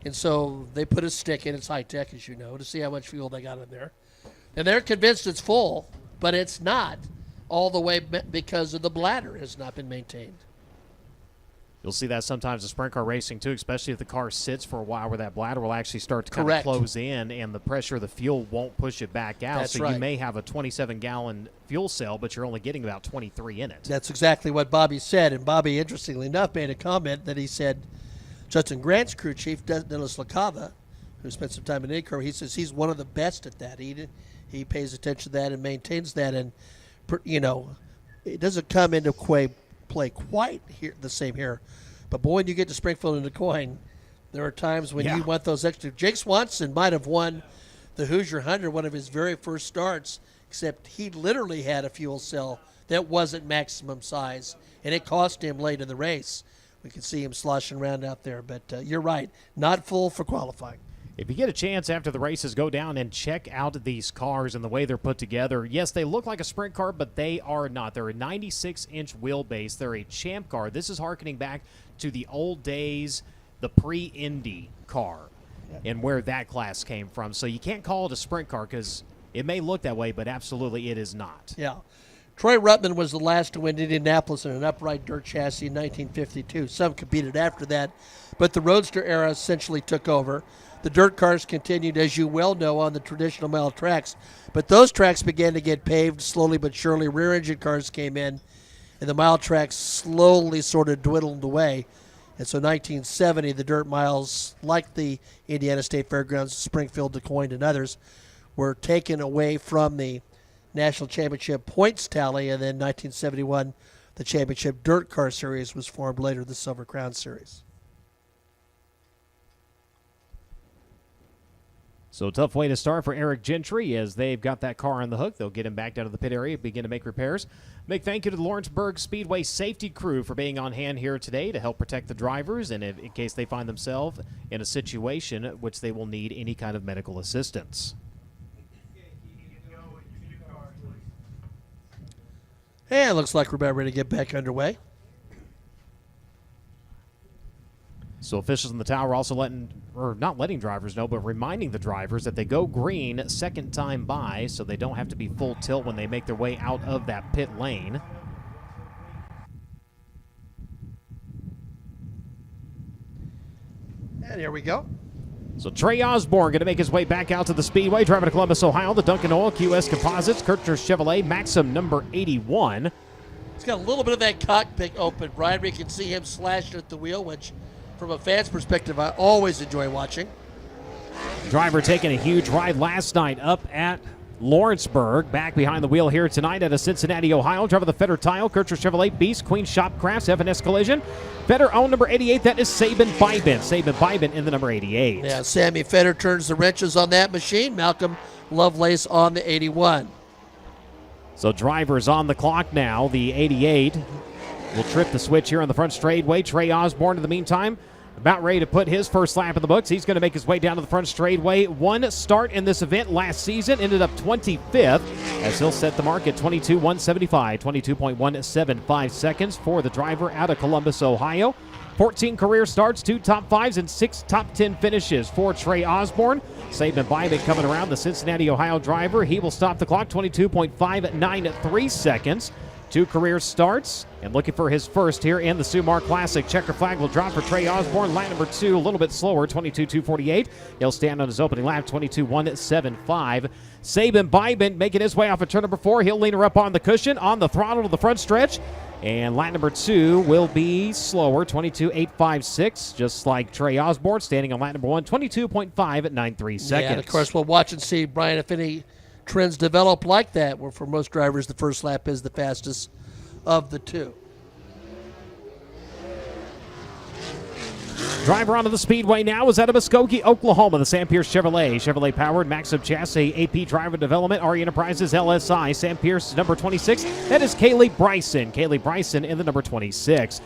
And so they put a stick in, it's high tech, as you know, to see how much fuel they got in there. And they're convinced it's full, but it's not all the way because of the bladder has not been maintained. You'll see that sometimes in sprint car racing too, especially if the car sits for a while where that bladder will actually start to kind of Correct. close in and the pressure of the fuel won't push it back out. That's so right. you may have a 27-gallon fuel cell, but you're only getting about 23 in it. That's exactly what Bobby said. And Bobby, interestingly enough, made a comment that he said Justin Grant's crew chief, Dennis LaCava, who spent some time in IndyCar, he says he's one of the best at that. He pays attention to that and maintains that. And, you know, it doesn't come into play quite here the same here. But, boy, when you get to Springfield and DeCoin, there are times when you want those extra. Jake Swanson might have won the Hoosier 100, one of his very first starts, except he literally had a fuel cell that wasn't maximum size, and it cost him late in the race. We could see him sloshing around out there. But you're right, not full for qualifying. If you get a chance after the races, go down and check out these cars and the way they're put together. Yes, they look like a sprint car, but they are not. They're a 96-inch wheelbase. They're a champ car. This is hearkening back to the old days, the pre-Indy car, and where that class came from. So you can't call it a sprint car because it may look that way, but absolutely it is not. Yeah. Troy Ruttman was the last to win Indianapolis in an upright dirt chassis in 1952. Some competed after that, but the Roadster era essentially took over. The dirt cars continued, as you well know, on the traditional mile tracks, but those tracks began to get paved slowly but surely. Rear-engine cars came in, and the mile tracks slowly sort of dwindled away. And so 1970, the dirt miles, like the Indiana State Fairgrounds, Springfield, DeCoin, and others, were taken away from the National Championship points tally, and then 1971, the Championship Dirt Car Series was formed, later the Silver Crown Series. So tough way to start for Eric Gentry as they've got that car on the hook. They'll get him back down to the pit area, begin to make repairs. Big thank you to the Lawrenceburg Speedway safety crew for being on hand here today to help protect the drivers and in case they find themselves in a situation which they will need any kind of medical assistance. And it looks like we're about ready to get back underway. So officials in the tower also not letting drivers know, but reminding the drivers that they go green second time by so they don't have to be full tilt when they make their way out of that pit lane. And here we go. So Trey Osborne going to make his way back out to the Speedway, driving to Columbus, Ohio. The Duncan Oil, QS Composites, Kirchner Chevrolet, Maxim number 81. It's got a little bit of that cockpit open, Brian. We can see him slashing at the wheel, which from a fan's perspective, I always enjoy watching. Driver taking a huge ride last night up at Lawrenceburg. Back behind the wheel here tonight out of Cincinnati, Ohio. Driving the Feder Tile, Kirchner Chevrolet, Beast, Queen Shop Crafts, F&S Collision. Feder owned number 88, that is Sabin Bybin. Sabin Bybin in the number 88. Yeah, Sammy Feder turns the wrenches on that machine. Malcolm Lovelace on the 81. So drivers on the clock now. The 88 will trip the switch here on the front straightaway. Trey Osborne, in the meantime, about ready to put his first lap in the books. He's going to make his way down to the front straightaway. One start in this event last season, ended up 25th, as he'll set the mark at 22.175, 22.175 seconds for the driver out of Columbus, Ohio. 14 career starts, 2 top 5s, and 6 top 10 finishes for Trey Osborne. Sabin Bybin coming around, the Cincinnati, Ohio driver. He will stop the clock, 22.593 seconds. 2 career starts, and looking for his first here in the Sumar Classic. Checker flag will drop for Trey Osborne. Lap number 2, a little bit slower, 22.248. He'll stand on his opening lap, 22.175. Sabin Bybin making his way off of turn number 4. He'll lean her up on the cushion, on the throttle to the front stretch. And lap number 2 will be slower, 22.856, just like Trey Osborne, standing on lap number 1, 22.593 seconds. Yeah, and of course, we'll watch and see, Brian, if any trends develop like that, where for most drivers the first lap is the fastest of the 2. Driver onto the speedway now is out of Muskogee, Oklahoma. The Sam Pierce Chevrolet powered Maxim chassis, AP Driver Development, RE Enterprises, LSI. Sam Pierce number 26. That is Kaylee Bryson. Kaylee Bryson in the number 26.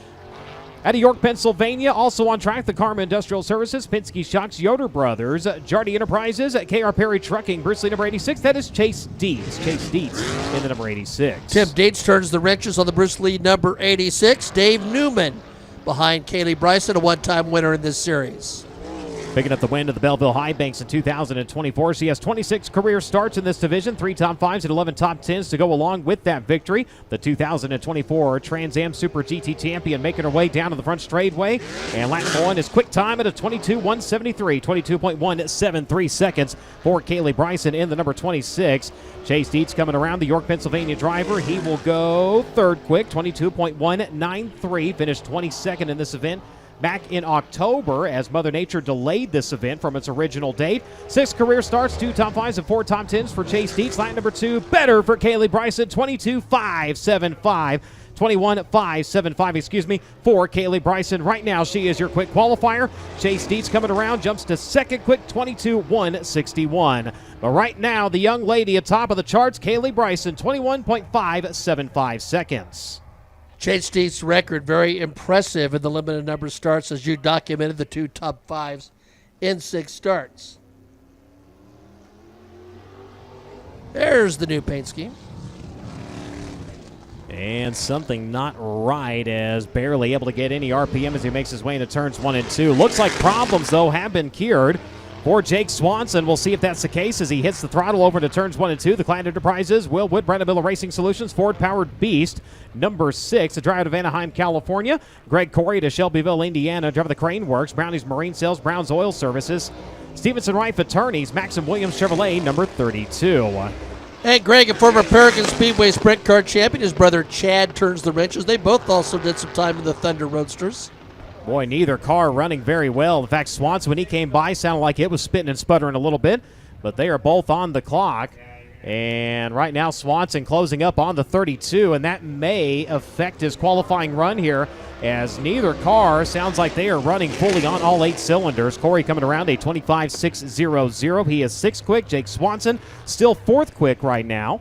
Out of York, Pennsylvania, also on track, the Karma Industrial Services, Penske Shocks, Yoder Brothers, Jardy Enterprises, KR Perry Trucking, Bruce Lee number 86. That is Chase Dietz. Chase Dietz in the number 86. Tim Dietz turns the wrenches on the Bruce Lee number 86. Dave Newman behind Kaylee Bryson, a one-time winner in this series. Picking up the win of the Belleville High Banks in 2024. She has 26 career starts in this division, 3 top 5s and 11 top 10s to go along with that victory. The 2024 Trans Am Super GT champion making her way down to the front straightaway. And lap 1 is quick time at a 22.173, 22.173 seconds for Kaylee Bryson in the number 26. Chase Dietz coming around, the York, Pennsylvania driver. He will go third quick, 22.193, finished 22nd in this event back in October as Mother Nature delayed this event from its original date. 6 career starts, 2 top 5s and 4 top 10s for Chase Dietz. Lap number 2, better for Kaylee Bryson, 22.575. 21.575, for Kaylee Bryson. Right now, she is your quick qualifier. Chase Dietz coming around, jumps to second quick, 22.161. But right now, the young lady atop of the charts, Kaylee Bryson, 21.575 seconds. Chase Dietz's record, very impressive in the limited number of starts, as you documented the 2 top 5s in 6 starts. There's the new paint scheme. And something not right, as barely able to get any RPM as he makes his way into turns 1 and 2. Looks like problems, though, have been cured for Jake Swanson. We'll see if that's the case as he hits the throttle over to turns 1 and 2. The Client Enterprises, Will Wood, Brandon Miller Racing Solutions, Ford-powered Beast, number 6, a driver out of Anaheim, California. Greg Corey to Shelbyville, Indiana, driver of the Crane Works, Brownies Marine Sales, Brown's Oil Services, Stevenson Rife Attorneys, Maxim Williams Chevrolet, number 32. And Greg, a former Paragon Speedway Sprint Car champion, his brother Chad turns the wrenches. They both also did some time in the Thunder Roadsters. Boy, neither car running very well. In fact, Swanson, when he came by, sounded like it was spitting and sputtering a little bit, but they are both on the clock. And right now, Swanson closing up on the 32, and that may affect his qualifying run here, as neither car sounds like they are running fully on all 8 cylinders. Corey coming around a 25.600. He is 6th quick. Jake Swanson still 4th quick right now.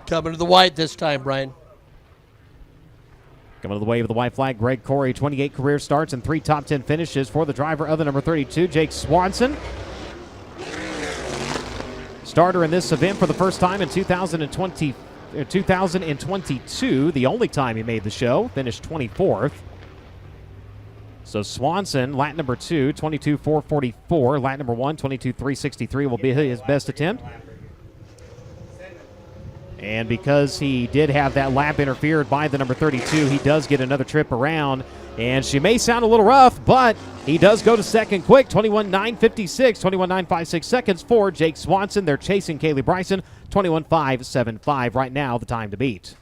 Coming to the white this time, Brian. Coming to the wave of the white flag, Greg Corey, 28 career starts and 3 top 10 finishes for the driver of the number 32, Jake Swanson. Starter in this event for the first time in 2022, the only time he made the show, finished 24th. So Swanson, lap number 2, 22.444. Lap number 1, 22.363 will be his best attempt. And because he did have that lap interfered by the number 32, he does get another trip around. And she may sound a little rough, but he does go to second quick, 21.956, 21.956 seconds for Jake Swanson. They're chasing Kaylee Bryson, 21.575 right now, the time to beat.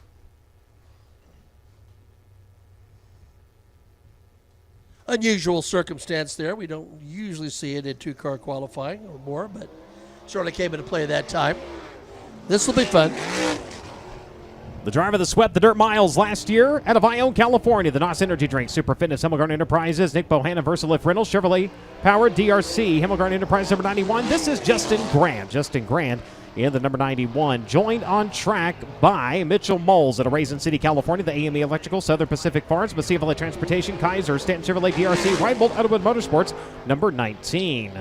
Unusual circumstance there. We don't usually see it in 2-car qualifying or more, but certainly came into play that time. This will be fun. The driver that swept the dirt miles last year out of Ione, California, the NOS Energy Drink, Super Fitness, Himmelgarn Enterprises, Nick Bohannon, VersaLift Rentals, Chevrolet Powered, DRC, Himmelgarn Enterprise number 91. This is Justin Grant. Justin Grant in the number 91, joined on track by Mitchell Moles at Raisin City, California, the AME Electrical, Southern Pacific Farms, Massive Transportation, Kaiser, Stanton Chevrolet, DRC, Reinbold Autowood Motorsports, number 19.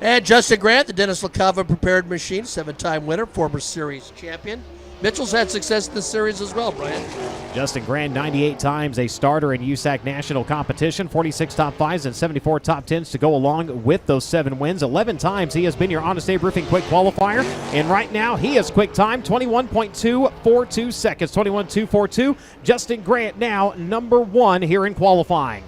And Justin Grant, the Dennis LaCava prepared machine, 7-time winner, former series champion. Mitchell's had success in this series as well, Brian. Justin Grant, 98 times a starter in USAC national competition, 46 top 5s and 74 top 10s to go along with those 7 wins. 11 times he has been your Honest Abe Roofing quick qualifier, and right now he has quick time, 21.242 seconds, 21.242. Justin Grant now number 1 here in qualifying.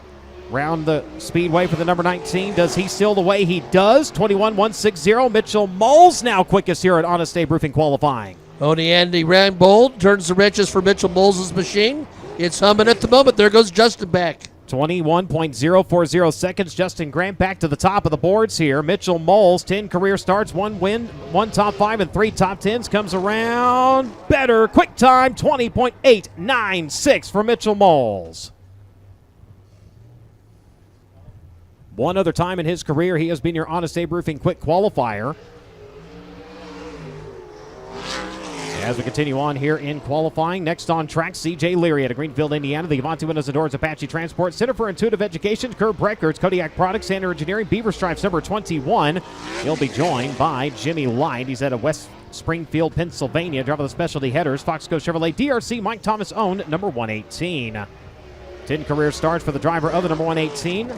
Round the speedway for the number 19. Does he seal the way? He does. 21.160. Mitchell Moles now quickest here at Honest Abe Roofing qualifying. Only Andy Rambold turns the wrenches for Mitchell Moles' machine. It's humming at the moment. There goes Justin back. 21.040 seconds. Justin Grant back to the top of the boards here. Mitchell Moles, 10 career starts, 1 win, 1 top 5, and 3 top 10s. Comes around better. Quick time, 20.896 for Mitchell Moles. One other time in his career, he has been your Honest Abe Roofing quick qualifier. As we continue on here in qualifying, next on track, C.J. Leary out of Greenfield, Indiana, the Avanti Windows and Doors Apache Transport, Center for Intuitive Education, Curb Records, Kodiak Products, Sander Engineering, Beaver Stripes, number 21. He'll be joined by Jimmy Light. He's out of West Springfield, Pennsylvania, driver of the Specialty Headers, Fox Coast Chevrolet, DRC, Mike Thomas owned, number 118. 10 career starts for the driver of the number 118.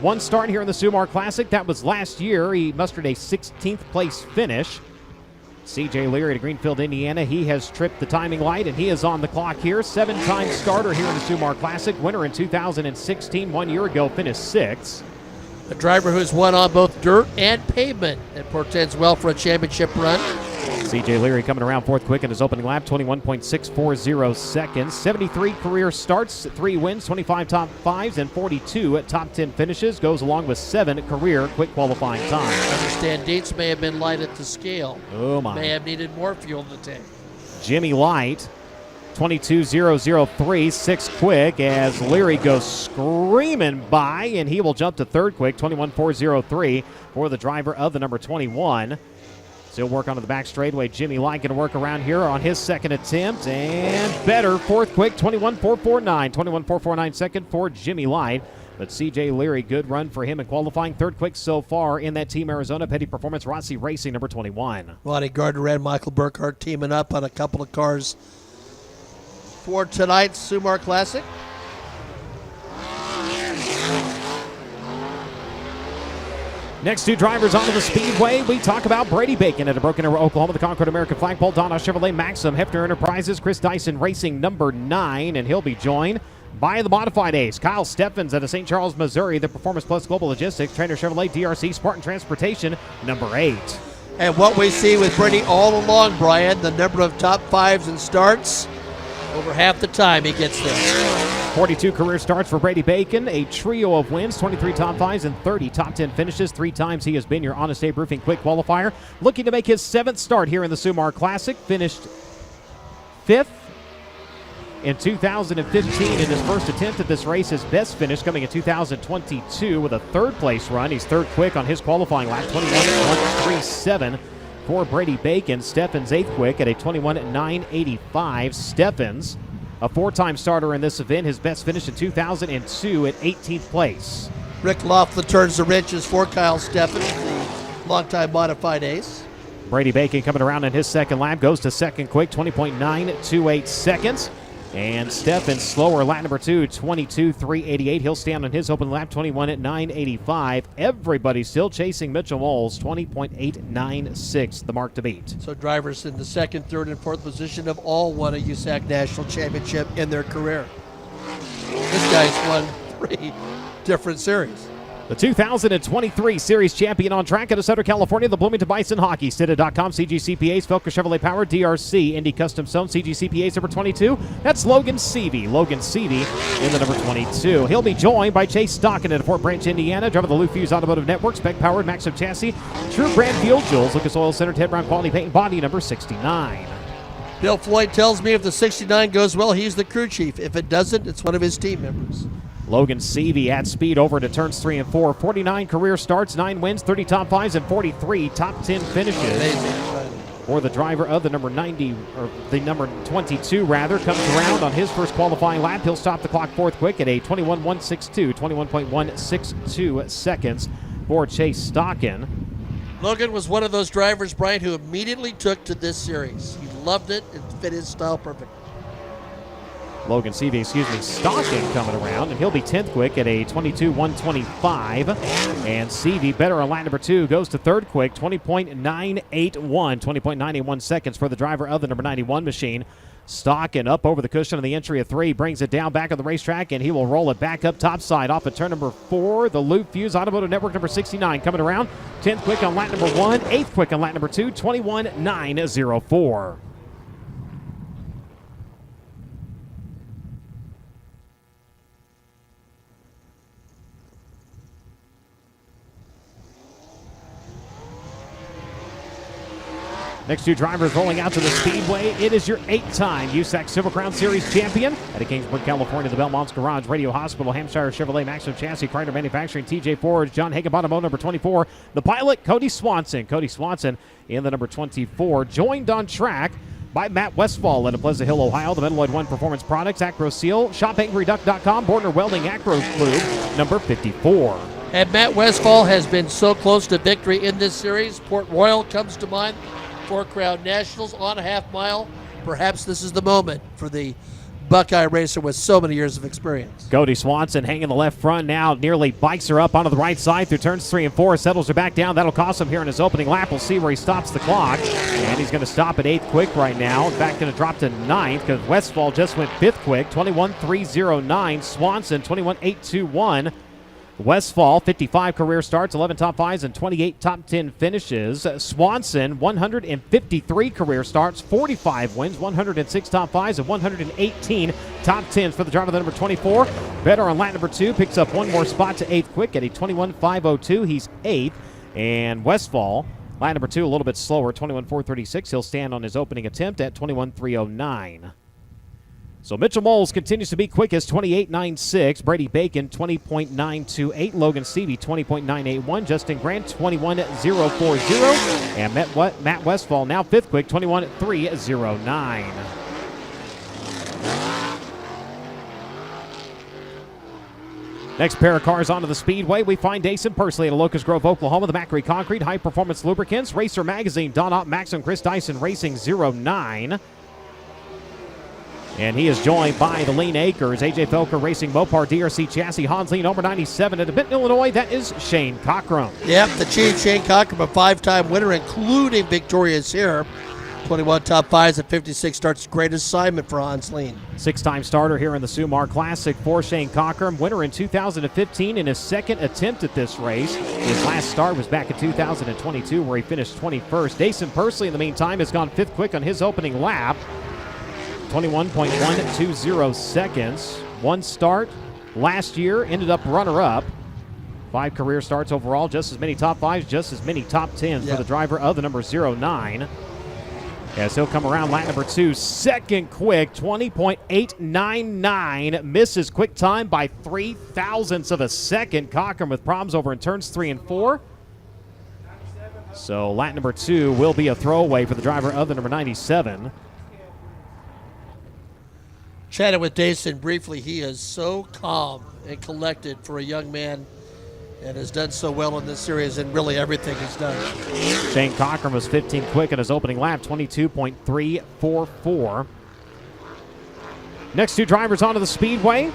One start here in the Sumar Classic. That was last year. He mustered a 16th place finish. C.J. Leary to Greenfield, Indiana. He has tripped the timing light, and he is on the clock here. 7-time starter here in the Sumar Classic. Winner in 2016. 1 year ago, finished 6th. A driver who's won on both dirt and pavement. It portends well for a championship run. C.J. Leary coming around 4th quick in his opening lap, 21.640 seconds. 73 career starts, 3 wins, 25 top 5s, and 42 at top 10 finishes. Goes along with 7 career quick qualifying times. Understand dates may have been light at the scale. Oh, my. May have needed more fuel in the tank. Jimmy Light, 22.003, 6 quick as Leary goes screaming by, and he will jump to 3rd quick, 21.403 for the driver of the number 21. Still work onto the back straightaway. Jimmy Light going to work around here on his second attempt, and better, 4th quick, 21.449. 21.449 second for Jimmy Light. But C.J. Leary, good run for him in qualifying. 3rd quick so far in that Team Arizona Petty Performance Rossi Racing number 21. Lonnie Gardner and Michael Burkhart teaming up on a couple of cars for tonight's Sumar Classic. Next 2 drivers onto the speedway. We talk about Brady Bacon at a Broken Arrow, Oklahoma, the Concord American Flagpole. Donna Chevrolet Maxim, Hefner Enterprises, Chris Dyson Racing number 9, and he'll be joined by the modified ace, Kyle Steffens at a St. Charles, Missouri, the Performance Plus Global Logistics, Trainer Chevrolet DRC Spartan Transportation number 8. And what we see with Brady all along, Brian, the number of top 5s and starts, over half the time he gets there. 42 career starts for Brady Bacon, a trio of wins, 23 top 5s and 30 top 10 finishes. 3 times he has been your Honest Abe Roofing quick qualifier. Looking to make his 7th start here in the Sumar Classic. Finished 5th in 2015 in his first attempt at this race. His best finish coming in 2022 with a 3rd place run. He's 3rd quick on his qualifying lap, 21.137 for Brady Bacon. Steffens 8th quick at a 21.985. Steffens, a 4-time starter in this event, his best finish in 2002 at 18th place. Rick Laughlin turns the wrenches for Kyle Steffens, the longtime modified ace. Brady Bacon coming around in his second lap, goes to 2nd quick, 20.928 seconds. And Steffens slower, lap number 2, 22.388. He'll stand on his open lap, 21.985. Everybody still chasing Mitchell Moles, 20.896, the mark to beat. So drivers in the 2nd, 3rd, and 4th position have all won a USAC National Championship in their career. This guy's won 3 different series. The 2023 Series champion on track out of Southern California, the Bloomington Bison Hockey. Stida.com, CGCPA's, Felker Chevrolet Power, DRC, Indy Custom Sewn, CGCPA's number 22. That's Logan Seavey. Logan Seavey in the number 22. He'll be joined by Chase Stockin at Fort Branch, Indiana, driver the Lou Fuse Automotive Network, Spec Powered, Maxim Chassis, True Brand Fuel Jules, Lucas Oil Center, Ted Brown Quality Paint and Body, number 69. Bill Floyd tells me if the 69 goes well, he's the crew chief. If it doesn't, it's one of his team members. Logan Seavey at speed over to turns 3 and 4. 49 career starts, 9 wins, 30 top 5s, and 43 top 10 finishes. Amazing. For the driver of the number 90, or the number 22 rather, comes around on his first qualifying lap. He'll stop the clock 4th quick at a 21.162, 21.162 seconds for Chase Stockin. Logan was one of those drivers, Brian, who immediately took to this series. He loved it. It fit his style perfectly. Logan Seavey, Stockin coming around, and he'll be 10th quick at a 22.125. And Seavey, better on lap number 2, goes to 3rd quick, 20.981 seconds for the driver of the number 91 machine. Stockin up over the cushion of the entry of 3, brings it down back on the racetrack, and he will roll it back up topside off at turn number 4. The Loop Fuse Automotive Network number 69 coming around. 10th quick on lap number 1, 8th quick on lap number 2, 21.904. Next 2 drivers rolling out to the speedway. It is your 8-time USAC Silver Crown Series champion at Kingsburg, California, the Belmont's Garage, Radio Hospital, Hampshire Chevrolet, Maxim Chassis, Kreider Manufacturing, TJ Ford, John Higginbottom, number 24. The pilot, Cody Swanson. Cody Swanson in the number 24. Joined on track by Matt Westfall out of Pleasant Hill, Ohio. The Metalloid One Performance Products, Acro Seal, ShopAngryDuck.com, Bordner Welding, Acro Lube, number 54. And Matt Westfall has been so close to victory in this series. Port Royal comes to mind. 4 Crown Nationals on a half mile. Perhaps this is the moment for the Buckeye racer with so many years of experience. Cody Swanson hanging the left front now, nearly bikes her up onto the right side through turns 3 and 4, settles her back down. That'll cost him here in his opening lap. We'll see where he stops the clock. And he's going to stop at 8th quick right now. In fact, going to drop to 9th because Westfall just went 5th quick, 21.309. Swanson, 21.821. Westfall, 55 career starts, 11 top 5s, and 28 top 10 finishes. Swanson, 153 career starts, 45 wins, 106 top 5s, and 118 top 10s for the driver, the number 24. Better on lap number 2, picks up one more spot to 8th quick at a 21.502. He's 8th. And Westfall, lap number 2, a little bit slower, 21.436. He'll stand on his opening attempt at 21.309. So Mitchell Moles continues to be quickest, 28.96. Brady Bacon, 20.928. Logan Seavey, 20.981. Justin Grant, 21.040. And Matt Westfall, now 5th quick, 21.309. Next pair of cars onto the speedway. We find Dason Persley at Locust Grove, Oklahoma. The Macri Concrete High Performance Lubricants. Racer Magazine, Don Ott, Maxim, Chris Dyson Racing 09. And he is joined by the Lean Acres, AJ Felker Racing, Mopar DRC Chassis, Hans Lean, number 97. At Benton, Illinois, that is Shane Cockrum. Yep, the Chief, Shane Cockrum, a 5-time winner, including victorious here. 21 top 5s and 56 starts. Great assignment for Hans Lean. 6-time starter here in the Sumar Classic for Shane Cockrum. Winner in 2015 in his second attempt at this race. His last start was back in 2022 where he finished 21st. Dason Persley, in the meantime, has gone 5th quick on his opening lap. 21.120 seconds. One start last year, ended up runner-up. 5 career starts overall, just as many top 5s, just as many top 10s for the driver of the number 09. As he'll come around lap number 2, second quick, 20.899. Misses quick time by 3 thousandths of a second. Cockrum with problems over in turns 3 and 4. So lap number 2 will be a throwaway for the driver of the number 97. Chatted with Dason briefly. He is so calm and collected for a young man and has done so well in this series and really everything he's done. Shane Cockrum was 15 quick in his opening lap, 22.344. Next 2 drivers onto the speedway.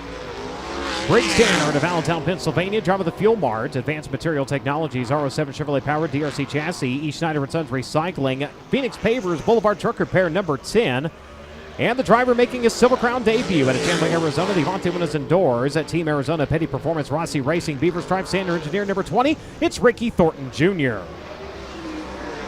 Briggs Danner of Allentown, Pennsylvania, driver of the Fuel Mart, Advanced Material Technologies, RO7 Chevrolet Powered, DRC Chassis, E. Schneider & Sons Recycling, Phoenix Pavers, Boulevard Truck Repair, number 10. And the driver making his Silver Crown debut at Chandler, Arizona, the Avante Windows and Doors at Team Arizona, Petty Performance, Rossi Racing, Beavers Drive, Sander Engineer, number 20. It's Ricky Thornton Jr.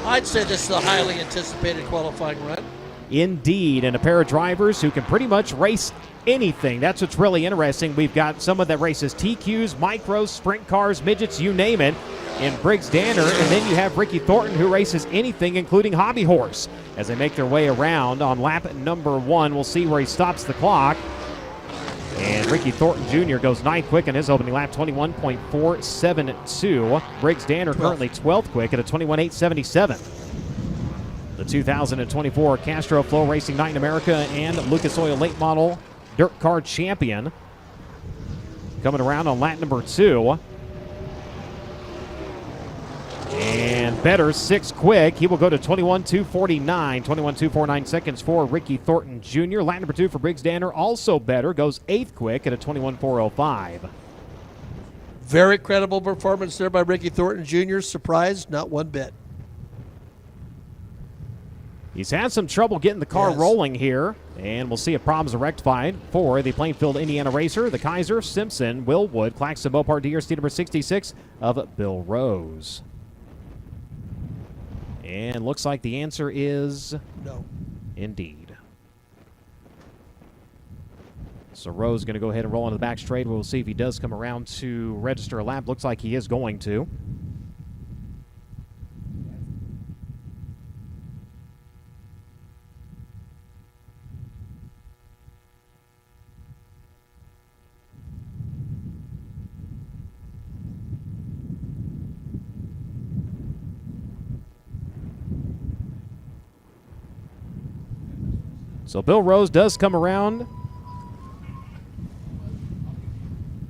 I'd say this is a highly anticipated qualifying run. Indeed, and a pair of drivers who can pretty much race anything. That's what's really interesting. We've got someone that races TQs, micros, sprint cars, midgets, you name it, in Briggs Danner, and then you have Ricky Thornton who races anything, including hobby horse. As they make their way around on lap number 1, we'll see where he stops the clock. And Ricky Thornton Jr. goes 9th quick in his opening lap, 21.472. Briggs Danner currently 12th quick at a 21.877. The 2024 Castro FloRacing Night in America and Lucas Oil Late Model Dirt Car Champion. Coming around on lap number 2. And Better 6th quick. He will go to 21.249. 21.249 seconds for Ricky Thornton Jr. Lap number 2 for Briggs Danner, also Better, goes 8th quick at a 21.405. Very credible performance there by Ricky Thornton Jr. Surprised, not one bit. He's had some trouble getting the car rolling here, and we'll see if problems are rectified for the Plainfield, Indiana racer, the Kaiser, Simpson, Will Wood, Claxton Mopar DRC number 66 of Bill Rose. And looks like the answer is no. Indeed. So Rose going to go ahead and roll into the back straight. We'll see if he does come around to register a lap. Looks like he is going to. So Bill Rose does come around,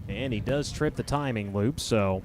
and he does trip the timing loop, so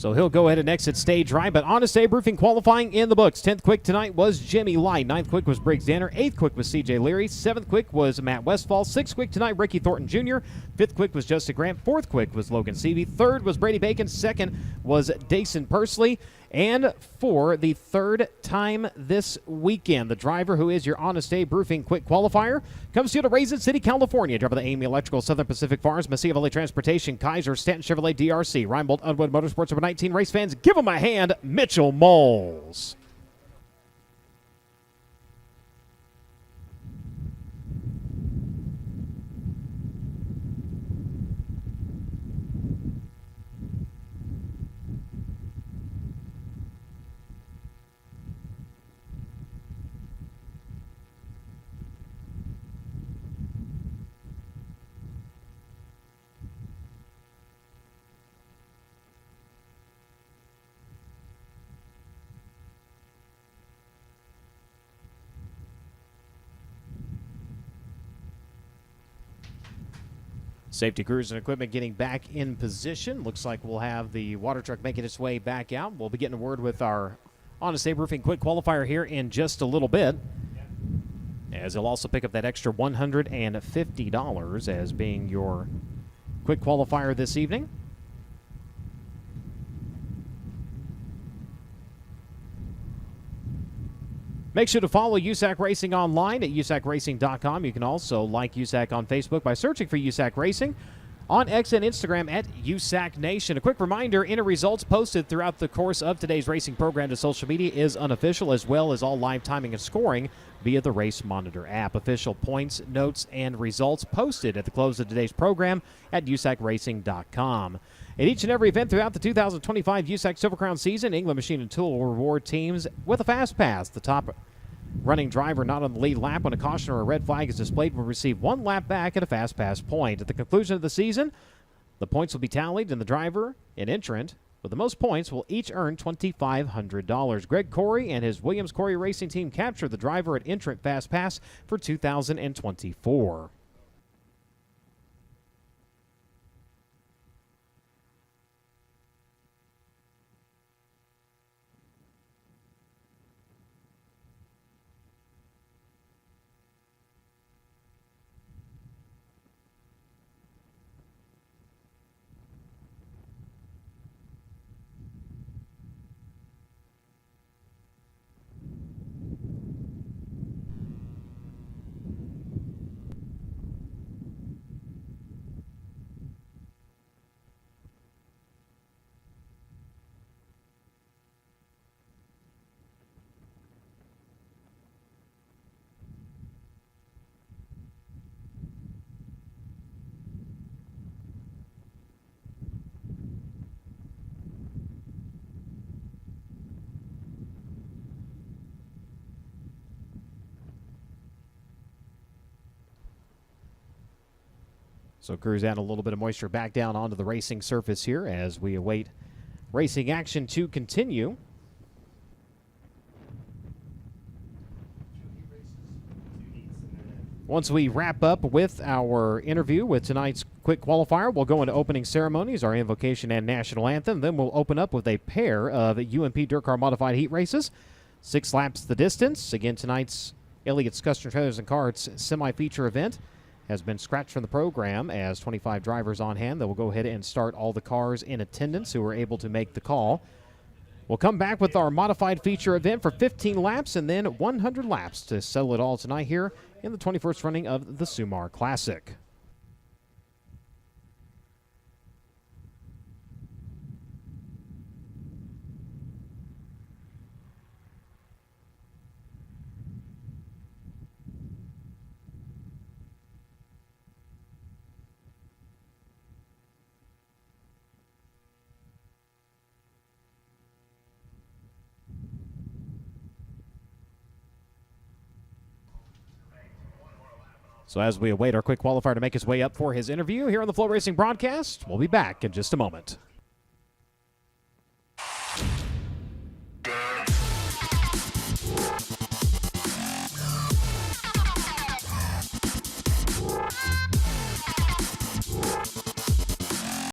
So he'll go ahead and exit stage right. But Honest Abe Roofing qualifying in the books. 10th quick tonight was Jimmy Light. 9th quick was Briggs Danner. 8th quick was CJ Leary. 7th quick was Matt Westfall. 6th quick tonight, Ricky Thornton Jr. 5th quick was Justin Grant. 4th quick was Logan Seavey. 3rd was Brady Bacon. 2nd was Dason Pursley. And for the 3rd time this weekend, the driver who is your Honest Abe Roofing quick qualifier comes to you to Raisin City, California. Driver of the Amy Electrical, Southern Pacific Farms, Mesilla Valley Transportation, Kaiser, Stanton Chevrolet, DRC, Reinbold, Unwood Motorsports, number 19 race fans. Give him a hand, Mitchell Moles. Safety crews and equipment getting back in position. Looks like we'll have the water truck making its way back out. We'll be getting a word with our Honest Abe Roofing quick qualifier here in just a little bit, as he'll also pick up that extra $150 as being your quick qualifier this evening. Make sure to follow USAC Racing online at usacracing.com. You can also like USAC on Facebook by searching for USAC Racing, on X and Instagram at USAC Nation. A quick reminder, inner results posted throughout the course of today's racing program to social media is unofficial, as well as all live timing and scoring via the Race Monitor app. Official points, notes, and results posted at the close of today's program at usacracing.com. At each and every event throughout the 2025 USAC Silver Crown season, England Machine and Tool will reward teams with a fast pass. The top running driver not on the lead lap when a caution or a red flag is displayed will receive 1 lap back at a fast pass point. At the conclusion of the season, the points will be tallied, and the driver and entrant with the most points will each earn $2,500. Greg Corey and his Williams Corey Racing team captured the driver at entrant fast pass for 2024. So crews add a little bit of moisture back down onto the racing surface here as we await racing action to continue. Once we wrap up with our interview with tonight's quick qualifier, we'll go into opening ceremonies, our invocation and national anthem. Then we'll open up with a pair of UMP Dirt Car Modified Heat races. 6 laps the distance. Again, tonight's Elliott's Custom Trailers and Carts semi-feature event has been scratched from the program as 25 drivers on hand. That will go ahead and start all the cars in attendance who were able to make the call. We'll come back with our modified feature event for 15 laps and then 100 laps to settle it all tonight here in the 21st running of the Sumar Classic. So as we await our quick qualifier to make his way up for his interview here on the FloRacing broadcast, we'll be back in just a moment.